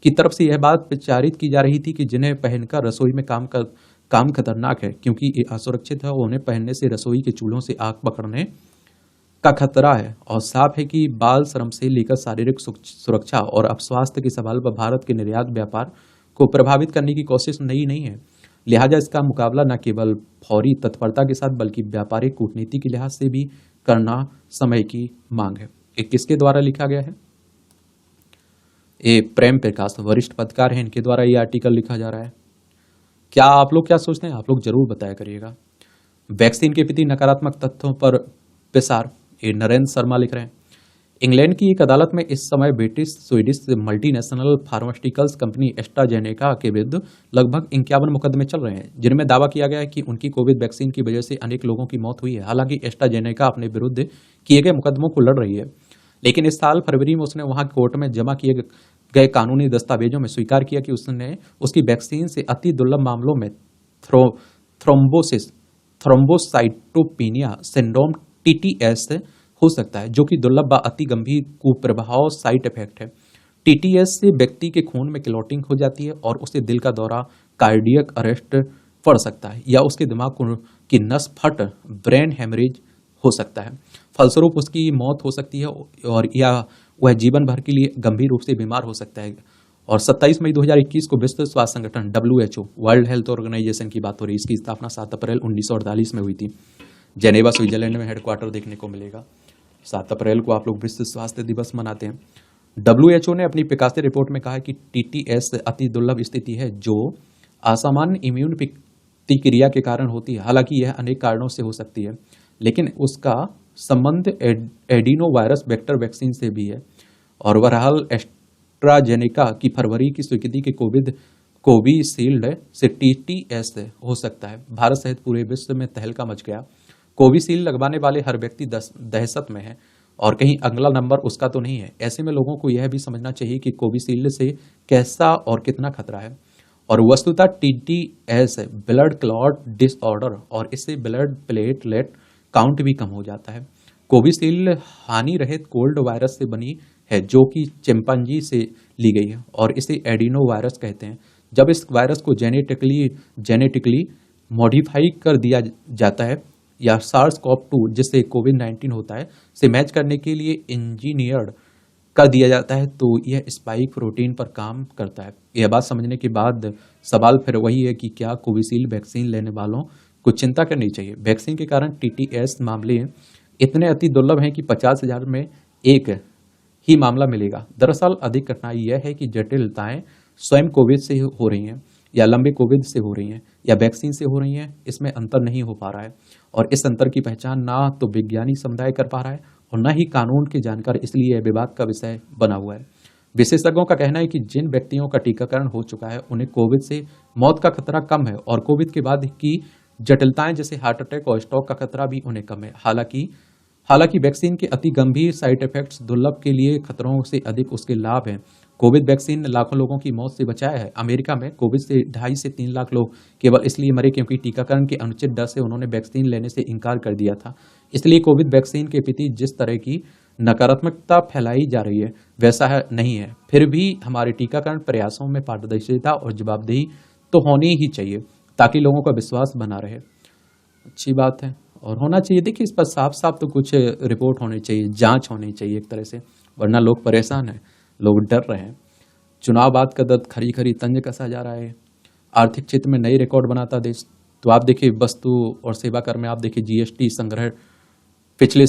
की तरफ से यह बात प्रचारित की जा रही थी कि जिन्हें पहनकर रसोई में काम खतरनाक है क्योंकि ये असुरक्षित है और उन्हें पहनने से रसोई के चूल्हों से आग पकड़ने का खतरा है। और साफ है कि बाल श्रम से लेकर शारीरिक सुरक्षा और अपस्वास्थ्य के सवाल पर भारत के निर्यात व्यापार को प्रभावित करने की कोशिश नई नहीं है। लिहाजा इसका मुकाबला न केवल फौरी तत्परता के साथ बल्कि व्यापारिक कूटनीति के लिहाज से भी करना समय की मांग है। ये किसके द्वारा लिखा गया है? ये प्रेम प्रकाश वरिष्ठ पत्रकार हैं, इनके द्वारा ये आर्टिकल लिखा जा रहा है। क्या आप लोग क्या सोचते हैं? आप लोग जरूर बताया करिएगा। वैक्सीन के प्रति नकारात्मक तथ्यों पर विचार, ये नरेंद्र शर्मा लिख रहे हैं। इंग्लैंड की एक अदालत में इस समय British Swedish multinational pharmaceuticals company AstraZeneca के विरुद्ध लगभग 51 मुकदमे चल रहे हैं, जिनमें दावा किया गया है कि उनकी कोविड वैक्सीन की वजह से अनेक लोगों की मौत हुई है। हालांकि एस्ट्राजेनेका अपने विरुद्ध किए गए मुकदमों को लड़ रही है, लेकिन इस साल फरवरी में उसने वहां कोर्ट में जमा किए गए कानूनी दस्तावेजों में स्वीकार किया कि उसने उसकी वैक्सीन से अति दुर्लभ मामलों में थ्रोम्बोसाइटोपेनिया सिंड्रोम टीटीएस हो सकता है, जो कि दुर्लभ व अति गंभीर कुप्रभाव साइड इफेक्ट है। टीटीएस से व्यक्ति के खून में क्लॉटिंग हो जाती है और उसे दिल का दौरा, कार्डियक अरेस्ट पड़ सकता है या उसके दिमाग की नस फट ब्रेन हेमरेज हो सकता है। फलस्वरूप उसकी मौत हो सकती है और या वह जीवन भर के लिए गंभीर रूप से बीमार हो सकता है। और 27 मई 2021 को विश्व स्वास्थ्य संगठन WHO वर्ल्ड हेल्थ ऑर्गेनाइजेशन की बात हो रही है। इसकी स्थापना 7 अप्रैल 1948 में हुई थी। जेनेवा स्विट्जरलैंड में हेडक्वार्टर देखने को मिलेगा। 7 अप्रैल को आप लोग विश्व स्वास्थ्य दिवस मनाते हैं। WHO ने अपनी प्रकाशित रिपोर्ट में कहा है कि TTS अति दुर्लभ स्थिति है जो असामान्य इम्यून प्रतिक्रिया के कारण होती है। हालांकि यह अनेक कारणों से हो सकती है, लेकिन उसका संबंध एडिनो वायरस वेक्टर वैक्सीन से भी है। और बहरहाल एस्ट्राजेनेका की फरवरी की स्वीकृति के कोविशील्ड से TTS हो सकता है। भारत सहित पूरे विश्व में तहलका मच गया। कोविशील्ड लगवाने वाले हर व्यक्ति दहशत में है और कहीं अगला नंबर उसका तो नहीं है। ऐसे में लोगों को यह भी समझना चाहिए कि कोविशील्ड से कैसा और कितना खतरा है। और वस्तुतः TTS ब्लड क्लॉट डिसऑर्डर और इससे ब्लड प्लेटलेट काउंट भी कम हो जाता है। कोविशील्ड हानि रहित कोल्ड वायरस से बनी है जो कि चिंपांजी से ली गई है और इसे एडिनो वायरस कहते हैं। जब इस वायरस को जेनेटिकली मॉडिफाई कर दिया जाता है या SARS-CoV-2 जिससे कोविड-19 होता है से मैच करने के लिए इंजीनियर्ड कर दिया जाता है, तो यह स्पाइक प्रोटीन पर काम करता है। यह बात समझने के बाद सवाल फिर वही है कि क्या कोविशील्ड वैक्सीन लेने वालों को चिंता करनी चाहिए। वैक्सीन के कारण TTS मामले इतने अति दुर्लभ हैं कि 50,000 में एक ही मामला मिलेगा। दरअसल अधिक कठिनाई यह है कि जटिलताएं स्वयं कोविड से हो रही हैं या लंबे कोविड से हो रही हैं या वैक्सीन से हो रही हैं, इसमें अंतर नहीं हो पा रहा है। और इस अंतर की पहचान ना तो वैज्ञानिक समुदाय कर पा रहा है और न ही कानून के जानकार, इसलिए यह विवाद का विषय बना हुआ है। विशेषज्ञों का कहना है कि जिन व्यक्तियों का टीकाकरण हो चुका है उन्हें कोविड से मौत का खतरा कम है और कोविड के बाद की जटिलताएं जैसे हार्ट अटैक और स्ट्रोक का खतरा भी उन्हें कम है। हालांकि वैक्सीन के अति गंभीर साइड इफेक्ट्स दुर्लभ के लिए खतरों से अधिक उसके लाभ हैं। कोविड वैक्सीन लाखों लोगों की मौत से बचाया है। अमेरिका में कोविड से 2.5 से 3 लाख लोग केवल इसलिए मरे क्योंकि टीकाकरण के अनुचित डर से उन्होंने वैक्सीन लेने से इनकार कर दिया था। इसलिए कोविड वैक्सीन के प्रति जिस तरह की नकारात्मकता फैलाई जा रही है वैसा नहीं है। फिर भी हमारे टीकाकरण प्रयासों में पारदर्शिता और जवाबदेही तो होनी ही चाहिए ताकि लोगों का विश्वास बना रहे। अच्छी बात है और होना चाहिए। देखिए, इस पर साफ साफ तो कुछ रिपोर्ट होनी चाहिए, जांच होनी चाहिए एक तरह से, वरना लोग परेशान हैं, लोग डर रहे हैं। चुनाव बाद का दर्द खरी खरी तंज कसा जा रहा है। आर्थिक क्षेत्र में नई रिकॉर्ड बनाता देश। तो आप देखिए वस्तु और सेवा कर में आप देखिए GST संग्रह पिछले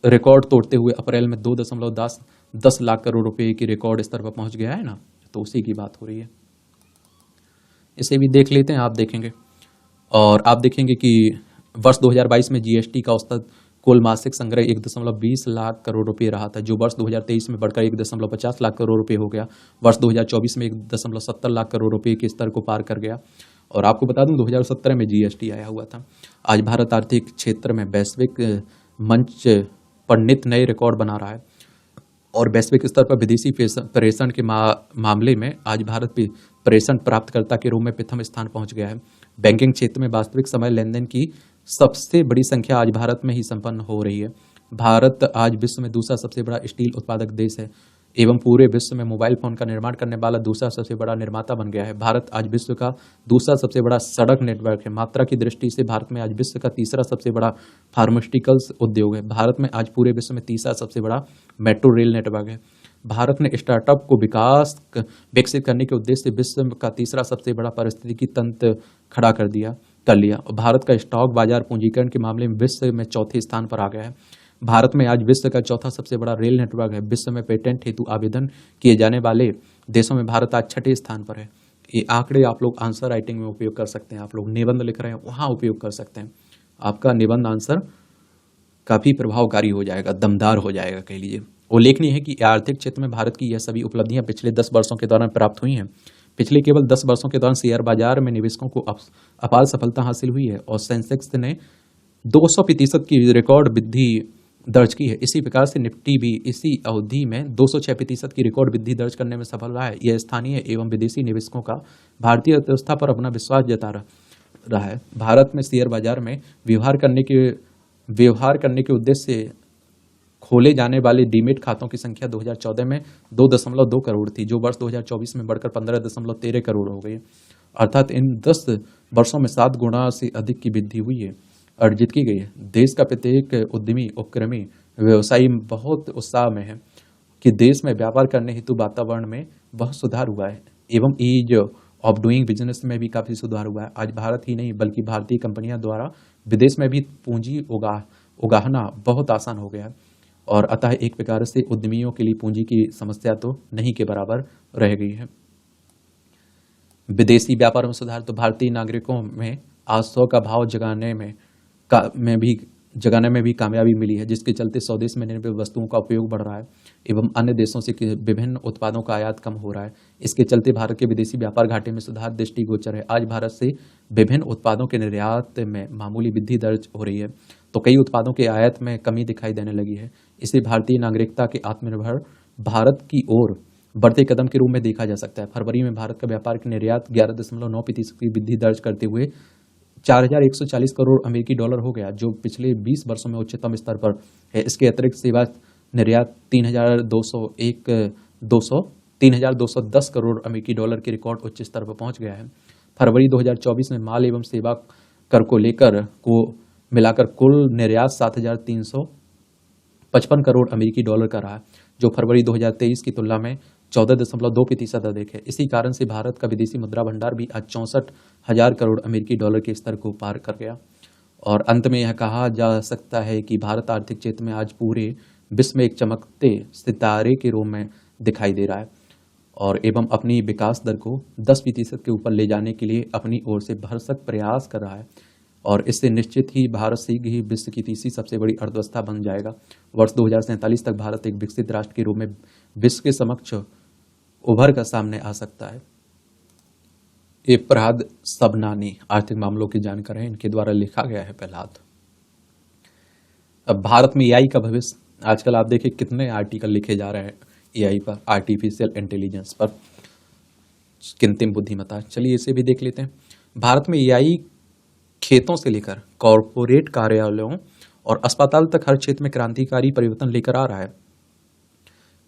रिकॉर्ड तोड़ते हुए अप्रैल में 2.10 लाख करोड़ रुपए की रिकॉर्ड स्तर पर पहुंच गया है ना, तो उसी की बात हो रही है। इसे भी देख लेते हैं, आप देखेंगे और आप देखेंगे कि वर्ष 2022 में GST का औसत कुल मासिक संग्रह 1.20 लाख करोड़ रुपए रहा था, जो वर्ष 2023 में बढ़कर 1.50 लाख करोड़ रुपए हो गया। वर्ष 2024 में 1.70 लाख करोड़ रुपए के स्तर को पार कर गया। और आपको बता दूं 2017 में GST आया हुआ था। आज भारत आर्थिक क्षेत्र में वैश्विक मंच पर नित नए रिकॉर्ड बना रहा है और वैश्विक स्तर पर विदेशी प्रेषण के मामले में आज भारत भी प्रेषण प्राप्तकर्ता के रूप में प्रथम स्थान पहुंच गया है। बैंकिंग क्षेत्र में वास्तविक समय लेनदेन की सबसे बड़ी संख्या आज भारत में ही संपन्न हो रही है। भारत आज विश्व में दूसरा सबसे बड़ा स्टील उत्पादक देश है एवं पूरे विश्व में मोबाइल फोन का निर्माण करने वाला दूसरा सबसे बड़ा निर्माता बन गया है। भारत आज विश्व का दूसरा सबसे बड़ा सड़क नेटवर्क है। मात्रा की दृष्टि से भारत में आज विश्व का तीसरा सबसे बड़ा फार्मास्यूटिकल्स उद्योग है। भारत में आज पूरे विश्व में तीसरा सबसे बड़ा मेट्रो रेल नेटवर्क है। भारत ने स्टार्टअप को विकसित करने के उद्देश्य से विश्व का तीसरा सबसे बड़ा पारिस्थितिकी तंत्र खड़ा कर लिया। भारत का स्टॉक बाजार पूंजीकरण के मामले में विश्व में चौथे स्थान पर आ गया है। भारत में आज विश्व का चौथा सबसे बड़ा रेल नेटवर्क है। विश्व में पेटेंट हेतु आवेदन किए जाने वाले देशों में भारत आज छठे स्थान पर है। ये आंकड़े आप लोग आंसर राइटिंग में उपयोग कर सकते हैं। आप लोग निबंध लिख रहे हैं वहां उपयोग कर सकते हैं। आपका निबंध आंसर काफी प्रभावकारी हो जाएगा, दमदार हो जाएगा कह लीजिए। उल्लेखनीय है कि आर्थिक क्षेत्र में भारत की यह सभी उपलब्धियां पिछले 10 वर्षों के दौरान प्राप्त हुई हैं। पिछले केवल 10 वर्षों के दौरान शेयर बाजार में निवेशकों को अपार सफलता हासिल हुई है और सेंसेक्स ने 200% की रिकॉर्ड वृद्धि दर्ज की है। इसी प्रकार से निफ्टी भी इसी अवधि में 206% की रिकॉर्ड वृद्धि दर्ज करने में सफल रहा है। यह स्थानीय एवं विदेशी निवेशकों का भारतीय अर्थव्यवस्था पर अपना विश्वास जता रहा है। भारत में शेयर बाजार में व्यवहार करने के उद्देश्य से खोले जाने वाले डीमेट खातों की संख्या 2014 में 2.2 करोड़ थी, जो वर्ष 2024 में बढ़कर 15.13 करोड़ हो गई। अर्थात इन 10 वर्षों में 7 गुना से अधिक की वृद्धि हुई है, अर्जित की गई है। देश का प्रत्येक उद्यमी उपक्रमी व्यवसायी बहुत उत्साह में है कि देश में व्यापार करने हेतु वातावरण में बहुत सुधार हुआ है एवं ईज ऑफ डूइंग बिजनेस में भी काफी सुधार हुआ है। आज भारत ही नहीं बल्कि भारतीय कंपनियां द्वारा विदेश में भी पूंजी उगाहना बहुत आसान हो गया है और अतः एक प्रकार से उद्यमियों के लिए पूंजी की समस्या तो नहीं के बराबर रह गई है। विदेशी व्यापार में सुधार तो भारतीय नागरिकों में आस्था का भाव जगाने में भी कामयाबी मिली है, जिसके चलते स्वदेश में निर्मित वस्तुओं का उपयोग बढ़ रहा है एवं अन्य देशों से विभिन्न उत्पादों का आयात कम हो रहा है। इसके चलते भारत के विदेशी व्यापार घाटे में सुधार दृष्टिगोचर है। आज भारत से विभिन्न उत्पादों के निर्यात में मामूली वृद्धि दर्ज हो रही है तो कई उत्पादों के आयात में कमी दिखाई देने लगी है। इसे भारतीय नागरिकता के आत्मनिर्भर भारत की ओर बढ़ते कदम के रूप में देखा जा सकता है। फरवरी में भारत का व्यापार के निर्यात 11.9% की वृद्धि दर्ज करते हुए 4,140 करोड़ अमेरिकी डॉलर हो गया, जो पिछले 20 वर्षों में उच्चतम स्तर पर है। इसके अतिरिक्त सेवा निर्यात 3,210 करोड़ अमेरिकी डॉलर के रिकॉर्ड उच्च स्तर पर पहुंच गया है। फरवरी 2024 में माल एवं सेवा कर को मिलाकर कुल निर्यात 7,355 करोड़ अमेरिकी डॉलर का रहा, जो फरवरी 2023 की तुलना में 14.2% अधिक है। इसी कारण से भारत का विदेशी मुद्रा भंडार भी आज 64,000 करोड़ अमेरिकी डॉलर के स्तर को पार कर गया। और अंत में यह कहा जा सकता है कि भारत आर्थिक क्षेत्र में आज पूरे विश्व में एक चमकते सितारे के रूप में दिखाई दे रहा है और एवं अपनी विकास दर को 10% के ऊपर ले जाने के लिए अपनी ओर से भरसक प्रयास कर रहा है और इससे निश्चित ही भारत शीघ्र ही विश्व की तीसरी सबसे बड़ी अर्थव्यवस्था बन जाएगा। वर्ष 2047 तक भारत एक विकसित राष्ट्र के रूप में विश्व के समक्ष उभर कर सामने आ सकता है। ये प्रहाद सबनानी आर्थिक मामलों की जानकार है, इनके द्वारा लिखा गया है प्रहलाद। अब भारत में एआई का भविष्य, आजकल आप देखिए कितने आर्टिकल लिखे जा रहे हैं एआई पर, आर्टिफिशियल इंटेलिजेंस पर, कृत्रिम बुद्धिमत्ता। चलिए इसे भी देख लेते हैं। भारत में एआई खेतों से लेकर कॉरपोरेट कार्यालयों और अस्पताल तक हर क्षेत्र में क्रांतिकारी परिवर्तन लेकर आ रहा है।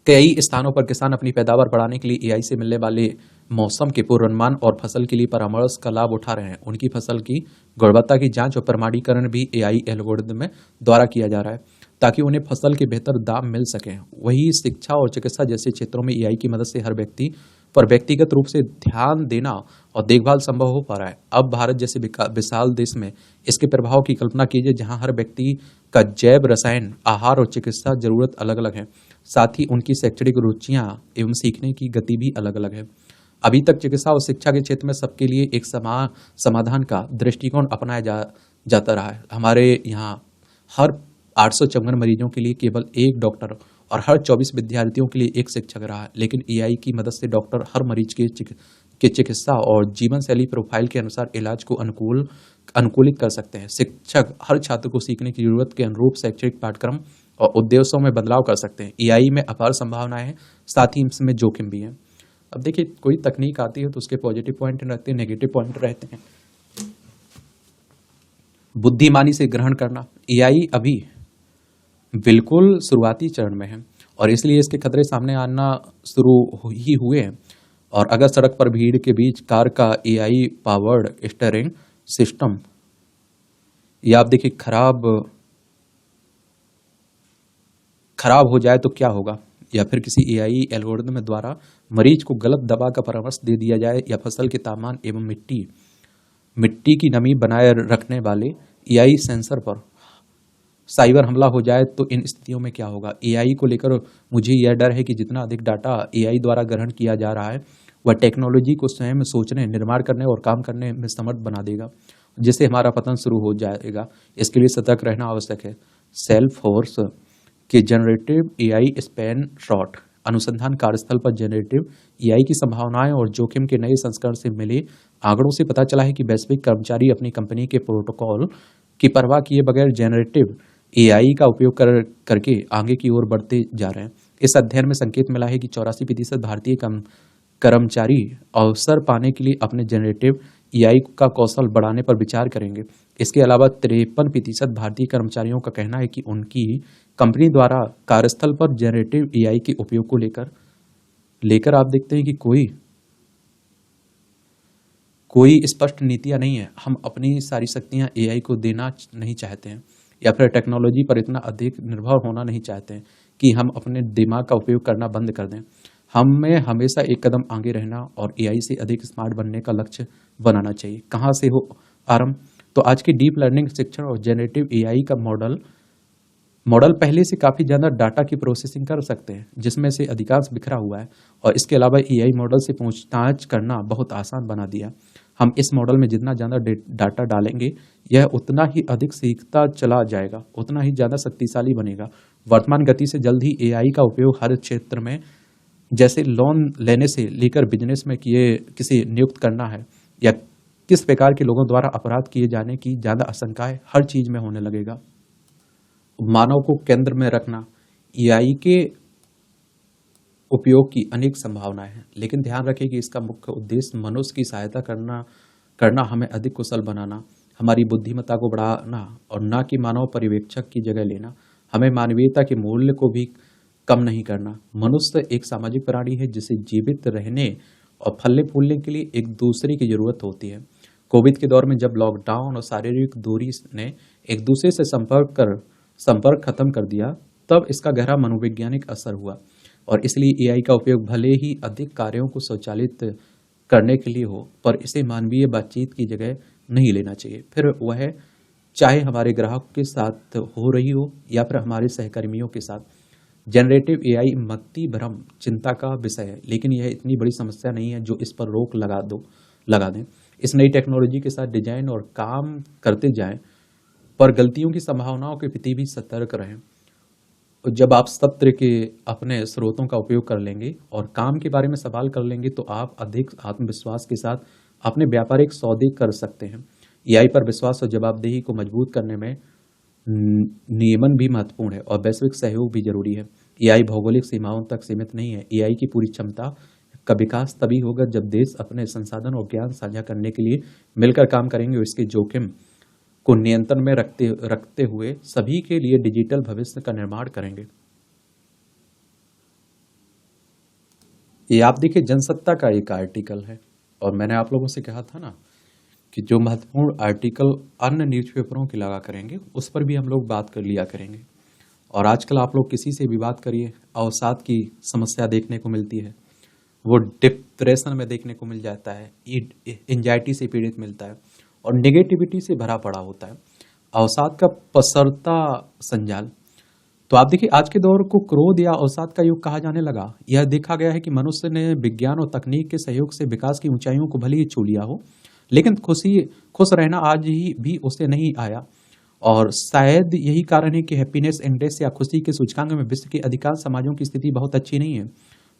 कई स्थानों पर किसान अपनी पैदावार बढ़ाने के लिए एआई से मिलने वाले मौसम के पूर्वानुमान और फसल के लिए परामर्श का लाभ उठा रहे हैं। उनकी फसल की गुणवत्ता की जांच और प्रमाणीकरण भी एआई एल्गोरिदम द्वारा किया जा रहा है ताकि उन्हें फसल के बेहतर दाम मिल सके। वही शिक्षा और चिकित्सा जैसे क्षेत्रों में एआई की मदद से हर व्यक्ति पर व्यक्तिगत रूप से ध्यान देना और देखभाल संभव हो पा रहा है। अब भारत जैसे विशाल देश में इसके प्रभाव की कल्पना कीजिए, जहां हर व्यक्ति का जैव रसायन, आहार और चिकित्सा जरूरत अलग अलग है, साथ ही उनकी शैक्षणिक रुचियां एवं सीखने की गति भी अलग अलग है। अभी तक चिकित्सा और शिक्षा के क्षेत्र में सबके लिए एक समाधान का दृष्टिकोण अपनाया जाता रहा है। हमारे यहाँ हर 854 मरीजों के लिए केवल एक डॉक्टर और हर 24 विद्यार्थियों के लिए एक शिक्षक रहा है, लेकिन एआई की मदद से डॉक्टर हर मरीज के चिकित्सा और जीवन शैली प्रोफाइल के अनुसार इलाज को अनुकूलित कर सकते हैं। शिक्षक हर छात्र को सीखने की जरूरत के अनुरूप शैक्षणिक पाठ्यक्रम और उद्देश्यों में बदलाव कर सकते हैं। एआई में अपार संभावनाएं हैं, साथ ही इसमें जोखिम भी है। अब देखिए, कोई तकनीक आती है तो उसके पॉजिटिव पॉइंट रहते हैं, नेगेटिव पॉइंट रहते हैं। बुद्धिमानी से ग्रहण करना, एआई अभी बिल्कुल शुरुआती चरण में है और इसलिए इसके खतरे सामने आना शुरू ही हुए हैं। और अगर सड़क पर भीड़ के बीच कार का एआई पावर्ड स्टीयरिंग सिस्टम या आप देखिए खराब हो जाए तो क्या होगा, या फिर किसी एआई एल्गोरिदम द्वारा मरीज को गलत दवा का परामर्श दे दिया जाए, या फसल के तापमान एवं मिट्टी मिट्टी की नमी बनाए रखने वाले एआई सेंसर पर साइबर हमला हो जाए, तो इन स्थितियों में क्या होगा। एआई को लेकर मुझे यह डर है कि जितना अधिक डाटा एआई द्वारा ग्रहण किया जा रहा है वह टेक्नोलॉजी को स्वयं सोचने, निर्माण करने और काम करने में समर्थ बना देगा, जिससे हमारा पतन शुरू हो जाएगा। इसके लिए सतर्क रहना आवश्यक है। सेल्फ फोर्स के जनरेटिव एआई स्पैन शॉट अनुसंधान कार्यस्थल पर जनरेटिव एआई की संभावनाएं और जोखिम के नए संस्करण से मिले आंकड़ों से पता चला है कि वैश्विक कर्मचारी अपनी कंपनी के प्रोटोकॉल की परवाह किए बगैर जनरेटिव एआई का उपयोग करके आगे की ओर बढ़ते जा रहे हैं। इस अध्ययन में संकेत मिला है कि 84% भारतीय कर्मचारी अवसर पाने के लिए अपने जनरेटिव एआई का कौशल बढ़ाने पर विचार करेंगे। इसके अलावा 53% भारतीय कर्मचारियों का कहना है कि उनकी कंपनी द्वारा कार्यस्थल पर जनरेटिव एआई के उपयोग को लेकर आप देखते हैं कि कोई स्पष्ट नीतियां नहीं है। हम अपनी सारी शक्तियां एआई को देना नहीं चाहते हैं, या फिर टेक्नोलॉजी पर इतना अधिक निर्भर होना नहीं चाहते हैं कि हम अपने दिमाग का उपयोग करना बंद कर दें। हमें हमेशा एक कदम आगे रहना और एआई से अधिक स्मार्ट बनने का लक्ष्य बनाना चाहिए। कहाँ से हो आरंभ? तो आज की डीप लर्निंग शिक्षण और जनरेटिव एआई का मॉडल पहले से काफ़ी ज़्यादा डाटा की प्रोसेसिंग कर सकते हैं, जिसमें से अधिकांश बिखरा हुआ है, और इसके अलावा एआई मॉडल से पूछताछ करना बहुत आसान बना दिया। हम इस मॉडल में जितना ज़्यादा डाटा डालेंगे यह उतना ही अधिक सीखता चला जाएगा, उतना ही ज़्यादा शक्तिशाली बनेगा। वर्तमान गति से जल्द ही एआई का उपयोग हर क्षेत्र में, जैसे लोन लेने से लेकर बिजनेस में किसी नियुक्त करना है, या किस प्रकार के लोगों द्वारा अपराध किए जाने की ज़्यादा आशंकाएं हर चीज़ में होने लगेगा। मानव को केंद्र में रखना एआई के उपयोग की अनेक संभावनाएं हैं, लेकिन ध्यान रखें कि इसका मुख्य उद्देश्य मनुष्य की सहायता करना हमें अधिक कुशल बनाना, हमारी बुद्धिमत्ता को बढ़ाना, और न कि मानव पर्यवेक्षक की जगह लेना। हमें मानवीयता के मूल्य को भी कम नहीं करना। मनुष्य एक सामाजिक प्राणी है जिसे जीवित रहने और फलने फूलने के लिए एक दूसरे की जरूरत होती है। कोविड के दौर में जब लॉकडाउन और शारीरिक दूरी ने एक दूसरे से संपर्क खत्म कर दिया, तब इसका गहरा मनोवैज्ञानिक असर हुआ, और इसलिए एआई का उपयोग भले ही अधिक कार्यों को स्वचालित करने के लिए हो, पर इसे मानवीय बातचीत की जगह नहीं लेना चाहिए। फिर वह चाहे हमारे ग्राहक के साथ हो रही हो या फिर हमारे सहकर्मियों के साथ। जनरेटिव एआई मति भ्रम चिंता का विषय है, लेकिन यह इतनी बड़ी समस्या नहीं है जो इस पर रोक लगा दें। इस नई टेक्नोलॉजी के साथ डिजाइन और काम करते जाएं, पर गलतियों की संभावनाओं के प्रति भी सतर्क रहें। जब आप सत्र के अपने स्रोतों का उपयोग कर लेंगे और काम के बारे में सवाल कर लेंगे, तो आप अधिक आत्मविश्वास के साथ अपने व्यापारिक सौदे कर सकते हैं। एआई पर विश्वास और जवाबदेही को मजबूत करने में नियमन भी महत्वपूर्ण है और वैश्विक सहयोग भी जरूरी है। एआई भौगोलिक सीमाओं तक सीमित नहीं है। एआई की पूरी क्षमता का विकास तभी होगा जब देश अपने संसाधन और ज्ञान साझा करने के लिए मिलकर काम करेंगे और इसके जोखिम को नियंत्रण में रखते हुए सभी के लिए डिजिटल भविष्य का निर्माण करेंगे। ये आप देखिए जनसत्ता का एक आर्टिकल है, और मैंने आप लोगों से कहा था ना कि जो महत्वपूर्ण आर्टिकल अन्य न्यूज़पेपरों के लगा करेंगे उस पर भी हम लोग बात कर लिया करेंगे। और आजकल आप लोग किसी से भी बात करिए, अवसाद की समस्या देखने को मिलती है, वो डिप्रेशन में देखने को मिल जाता है, एंजाइटी से पीड़ित मिलता है और नेगेटिविटी से भरा पड़ा होता है। अवसाद का पसरता संजाल। तो आप देखिए आज के दौर को क्रोध या अवसाद का युग कहा जाने लगा। यह देखा गया है कि मनुष्य ने विज्ञान और तकनीक के सहयोग से विकास की ऊंचाइयों को भले ही छू लिया हो, लेकिन खुश रहना आज ही भी उसे नहीं आया। और शायद यही कारण है कि हैप्पीनेस इंडेक्स या खुशी के सूचकांक में विश्व के अधिकांश समाजों की स्थिति बहुत अच्छी नहीं है।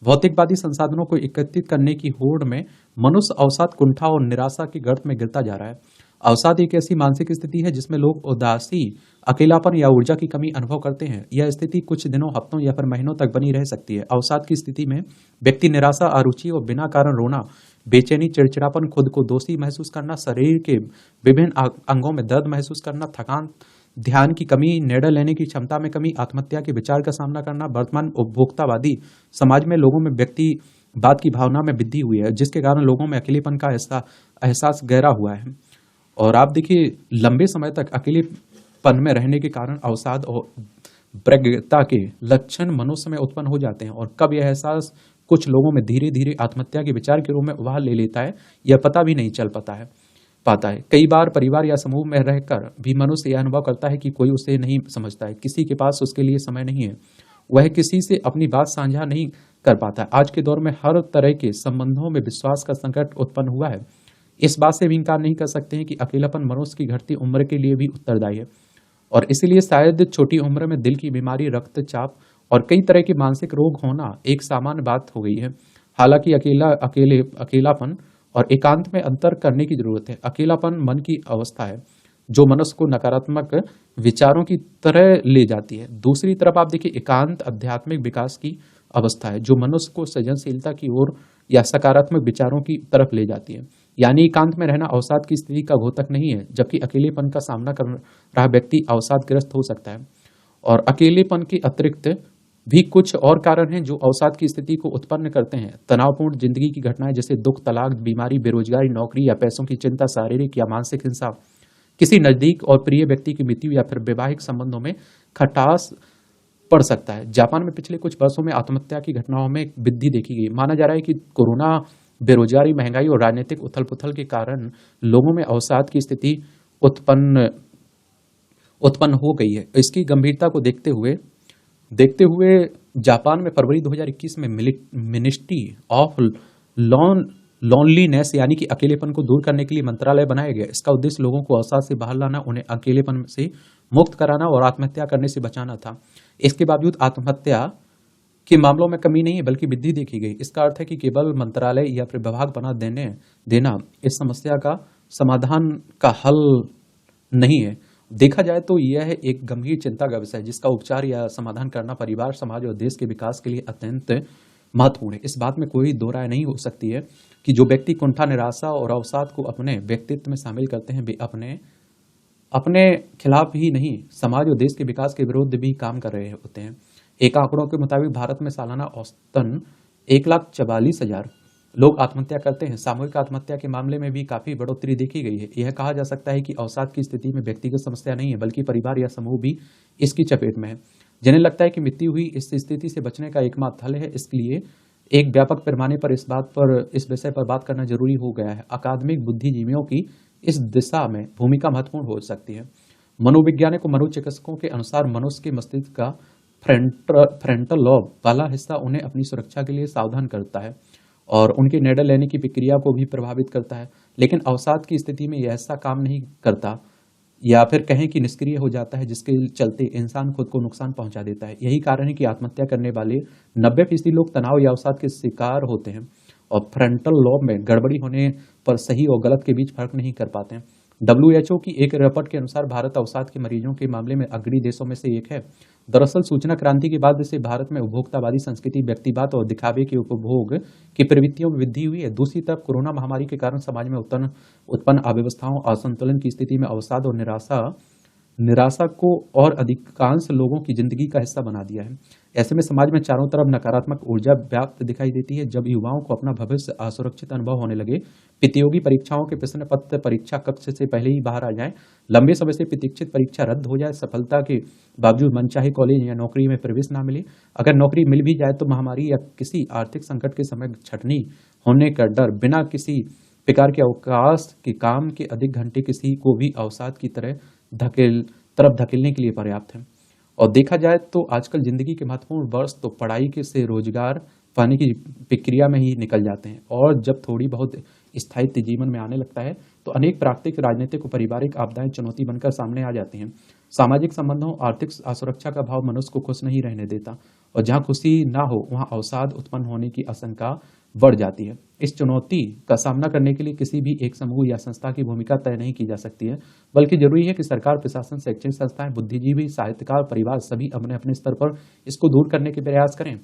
भौतिकवादी संसाधनों को एकत्रित करने की होड़ में मनुष्य अवसाद, कुंठा और निराशा के गर्त में गिरता जा रहा है। अवसाद एक ऐसी मानसिक स्थिति है जिसमें लोग उदासी, अकेलापन या ऊर्जा की कमी अनुभव करते हैं। यह स्थिति कुछ दिनों, हफ्तों या फिर महीनों तक बनी रह सकती है। अवसाद की स्थिति में व्यक्ति निराशा, अरुचि और बिना कारण रोना, बेचैनी, चिड़चिड़ापन, खुद को दोषी महसूस करना, शरीर के विभिन्न अंगों में दर्द महसूस करना, ध्यान की कमी, निर्णय लेने की क्षमता में कमी, आत्महत्या के विचार का सामना करना। वर्तमान उपभोक्तावादी समाज में लोगों में व्यक्तिवाद की भावना में वृद्धि हुई है, जिसके कारण लोगों में अकेलेपन का एहसास गहरा हुआ है। और आप देखिए, लंबे समय तक अकेलेपन में रहने के कारण अवसाद और व्यग्रता के लक्षण मनुष्य में उत्पन्न हो जाते हैं, और कब यह एहसास कुछ लोगों में धीरे धीरे आत्महत्या के विचार के रूप में उभार ले लेता है, यह पता भी नहीं चल पाता है। कई बार परिवार या समूह में रहकर भी मनुष्य यह अनुभव करता है कि कोई उसे नहीं समझता है, किसी के पास उसके लिए समय नहीं है, वह किसी से अपनी बात साझा नहीं कर पाता। आज के दौर में हर तरह के संबंधों में विश्वास का संकट उत्पन्न हुआ है। इस बात से भी इनकार नहीं कर सकते हैं कि अकेलापन मनुष्य की घटती उम्र के लिए भी उत्तरदायी है, और इसीलिए शायद छोटी उम्र में दिल की बीमारी, रक्तचाप और कई तरह के मानसिक रोग होना एक सामान्य बात हो गई है। हालांकि अकेलापन और एकांत में अंतर करने की जरूरत है। अकेलापन मन की अवस्था है जो मनुष्य को नकारात्मक विचारों की तरह ले जाती है। दूसरी तरफ आप देखिए, एकांत आध्यात्मिक विकास की अवस्था है जो मनुष्य को सृजनशीलता की ओर या सकारात्मक विचारों की तरफ ले जाती है। यानी एकांत में रहना अवसाद की स्थिति का घोतक नहीं है, जबकि अकेलेपन का सामना कर रहा व्यक्ति अवसादग्रस्त हो सकता है। और अकेलेपन के अतिरिक्त भी कुछ और कारण हैं जो अवसाद की स्थिति को उत्पन्न करते हैं। तनावपूर्ण जिंदगी की घटनाएं जैसे दुख, तलाक, बीमारी, बेरोजगारी, नौकरी या पैसों की चिंता, शारीरिक या मानसिक हिंसा, किसी नजदीक और प्रिय व्यक्ति की मृत्यु या फिर वैवाहिक संबंधों में खटास पड़ सकता है। जापान में पिछले कुछ वर्षों में आत्महत्या की घटनाओं में वृद्धि देखी गई। माना जा रहा है कि कोरोना, बेरोजगारी, महंगाई और राजनीतिक उथल पुथल के कारण लोगों में अवसाद की स्थिति उत्पन्न हो गई है। इसकी गंभीरता को देखते हुए जापान में फरवरी 2021 में मिनिस्ट्री ऑफ लोनलीनेस यानी कि अकेलेपन को दूर करने के लिए मंत्रालय बनाया गया। इसका उद्देश्य लोगों को अवसाद से बाहर लाना, उन्हें अकेलेपन से मुक्त कराना और आत्महत्या करने से बचाना था। इसके बावजूद आत्महत्या के मामलों में कमी नहीं है बल्कि वृद्धि देखी गई। इसका अर्थ है कि केवल मंत्रालय या फिर विभाग बना देना इस समस्या का समाधान का हल नहीं है। देखा जाए तो यह एक गंभीर चिंता का विषय है जिसका उपचार या समाधान करना परिवार, समाज और देश के विकास के लिए अत्यंत महत्वपूर्ण है। इस बात में कोई दो राय नहीं हो सकती है कि जो व्यक्ति कुंठा, निराशा और अवसाद को अपने व्यक्तित्व में शामिल करते हैं वे अपने खिलाफ ही नहीं, समाज और देश के विकास के विरुद्ध भी काम कर रहे होते हैं। एक आंकड़ों के मुताबिक भारत में सालाना औसतन 1,44,000 लोग आत्महत्या करते हैं। सामूहिक आत्महत्या के मामले में भी काफी बढ़ोतरी देखी गई है। यह कहा जा सकता है कि अवसाद की स्थिति में व्यक्तिगत समस्या नहीं है बल्कि परिवार या समूह भी इसकी चपेट में है, जिन्हें लगता है कि मृत्यु हुई इस स्थिति से बचने का एकमात्र हल है। इसलिए एक व्यापक पैमाने पर इस विषय पर बात करना जरूरी हो गया है। अकादमिक बुद्धिजीवियों की इस दिशा में भूमिका महत्वपूर्ण हो सकती है। मनोवैज्ञानिक और मनोचिकित्सकों के अनुसार मनुष्य के मस्तिष्क का फ्रंटल लॉब वाला हिस्सा उन्हें अपनी सुरक्षा के लिए सावधान करता है और उनके निर्णय लेने की प्रक्रिया को भी प्रभावित करता है। लेकिन अवसाद की स्थिति में यह ऐसा काम नहीं करता या फिर कहें कि निष्क्रिय हो जाता है, जिसके चलते इंसान खुद को नुकसान पहुंचा देता है। यही कारण है कि आत्महत्या करने वाले 90% लोग तनाव या अवसाद के शिकार होते हैं और फ्रंटल लॉब में गड़बड़ी होने पर सही और गलत के बीच फर्क नहीं कर पाते हैं। WHO की एक रिपोर्ट के अनुसार भारत अवसाद के मरीजों के मामले में अग्रणी देशों में से एक है। दरअसल सूचना क्रांति के बाद से भारत में उपभोक्तावादी संस्कृति, व्यक्तिवाद और दिखावे के उपभोग की प्रवृत्तियों में वृद्धि हुई है। दूसरी तरफ कोरोना महामारी के कारण समाज में उत्पन्न अव्यवस्थाओं, असंतुलन की स्थिति में अवसाद और निराशा को और अधिकांश लोगों की जिंदगी का हिस्सा बना दिया है। ऐसे में समाज में चारों तरफ नकारात्मक ऊर्जा व्याप्त दिखाई देती है। जब युवाओं को अपना भविष्य असुरक्षित अनुभव होने लगे, प्रतियोगी परीक्षाओं के प्रश्न पत्र परीक्षा कक्ष से पहले ही बाहर आ जाए, लंबे समय से प्रतीक्षित परीक्षा रद्द हो जाए, सफलता के बावजूद मनचाहे कॉलेज या नौकरी में प्रवेश ना मिले, अगर नौकरी मिल भी जाए तो महामारी या किसी आर्थिक संकट के समय छटनी होने का डर, बिना किसी प्रकार के अवकाश के काम के अधिक घंटे किसी को भी अवसाद की तरफ धकेलने के लिए पर्याप्त है। और देखा जाए तो आजकल जिंदगी के महत्वपूर्ण वर्ष तो पढ़ाई के से रोजगार पाने की प्रक्रिया में ही निकल जाते हैं, और जब थोड़ी बहुत स्थायित्व जीवन में आने लगता है तो अनेक प्राकृतिक, राजनीतिक और पारिवारिक आपदाएं चुनौती बनकर सामने आ जाती हैं। सामाजिक संबंधों, आर्थिक असुरक्षा का भाव मनुष्य को खुश नहीं रहने देता, और जहां खुशी ना हो वहां अवसाद उत्पन्न होने की आशंका बढ़ जाती है। इस चुनौती का सामना करने के लिए किसी भी एक समूह या संस्था की भूमिका तय नहीं की जा सकती है, बल्कि जरूरी है कि सरकार, प्रशासन, शैक्षणिक संस्थाएं, बुद्धिजीवी, साहित्यकार, परिवार सभी अपने अपने स्तर पर इसको दूर करने के प्रयास करें।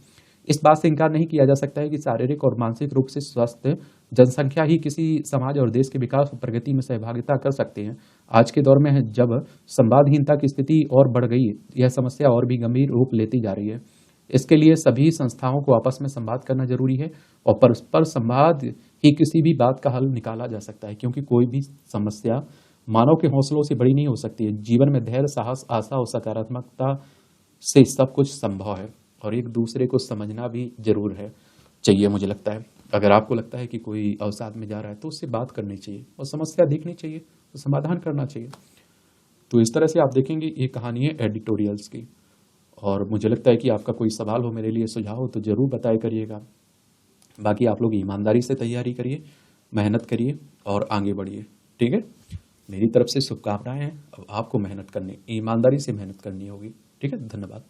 इस बात से इनकार नहीं किया जा सकता है कि शारीरिक और मानसिक रूप से स्वस्थ जनसंख्या ही किसी समाज और देश के विकास और प्रगति में सहभागिता कर सकते हैं। आज के दौर में है जब संवादहीनता की स्थिति और बढ़ गई, यह समस्या और भी गंभीर रूप लेती जा रही है। इसके लिए सभी संस्थाओं को आपस में संवाद करना जरूरी है और परस्पर संवाद ही किसी भी बात का हल निकाला जा सकता है, क्योंकि कोई भी समस्या मानव के हौसलों से बड़ी नहीं हो सकती है। जीवन में धैर्य, साहस, आशा और सकारात्मकता से सब कुछ संभव है और एक दूसरे को समझना भी जरूर है चाहिए। मुझे लगता है अगर आपको लगता है कि कोई अवसाद में जा रहा है तो उससे बात करनी चाहिए और समस्या देखनी चाहिए, तो समाधान करना चाहिए। तो इस तरह से आप देखेंगे ये कहानी है एडिटोरियल्स की। और मुझे लगता है कि आपका कोई सवाल हो, मेरे लिए सुझाव हो, तो ज़रूर बताया करिएगा। बाकी आप लोग ईमानदारी से तैयारी करिए, मेहनत करिए और आगे बढ़िए। ठीक है, मेरी तरफ से शुभकामनाएं हैं। अब आपको मेहनत करनी, ईमानदारी से मेहनत करनी होगी। ठीक है, धन्यवाद।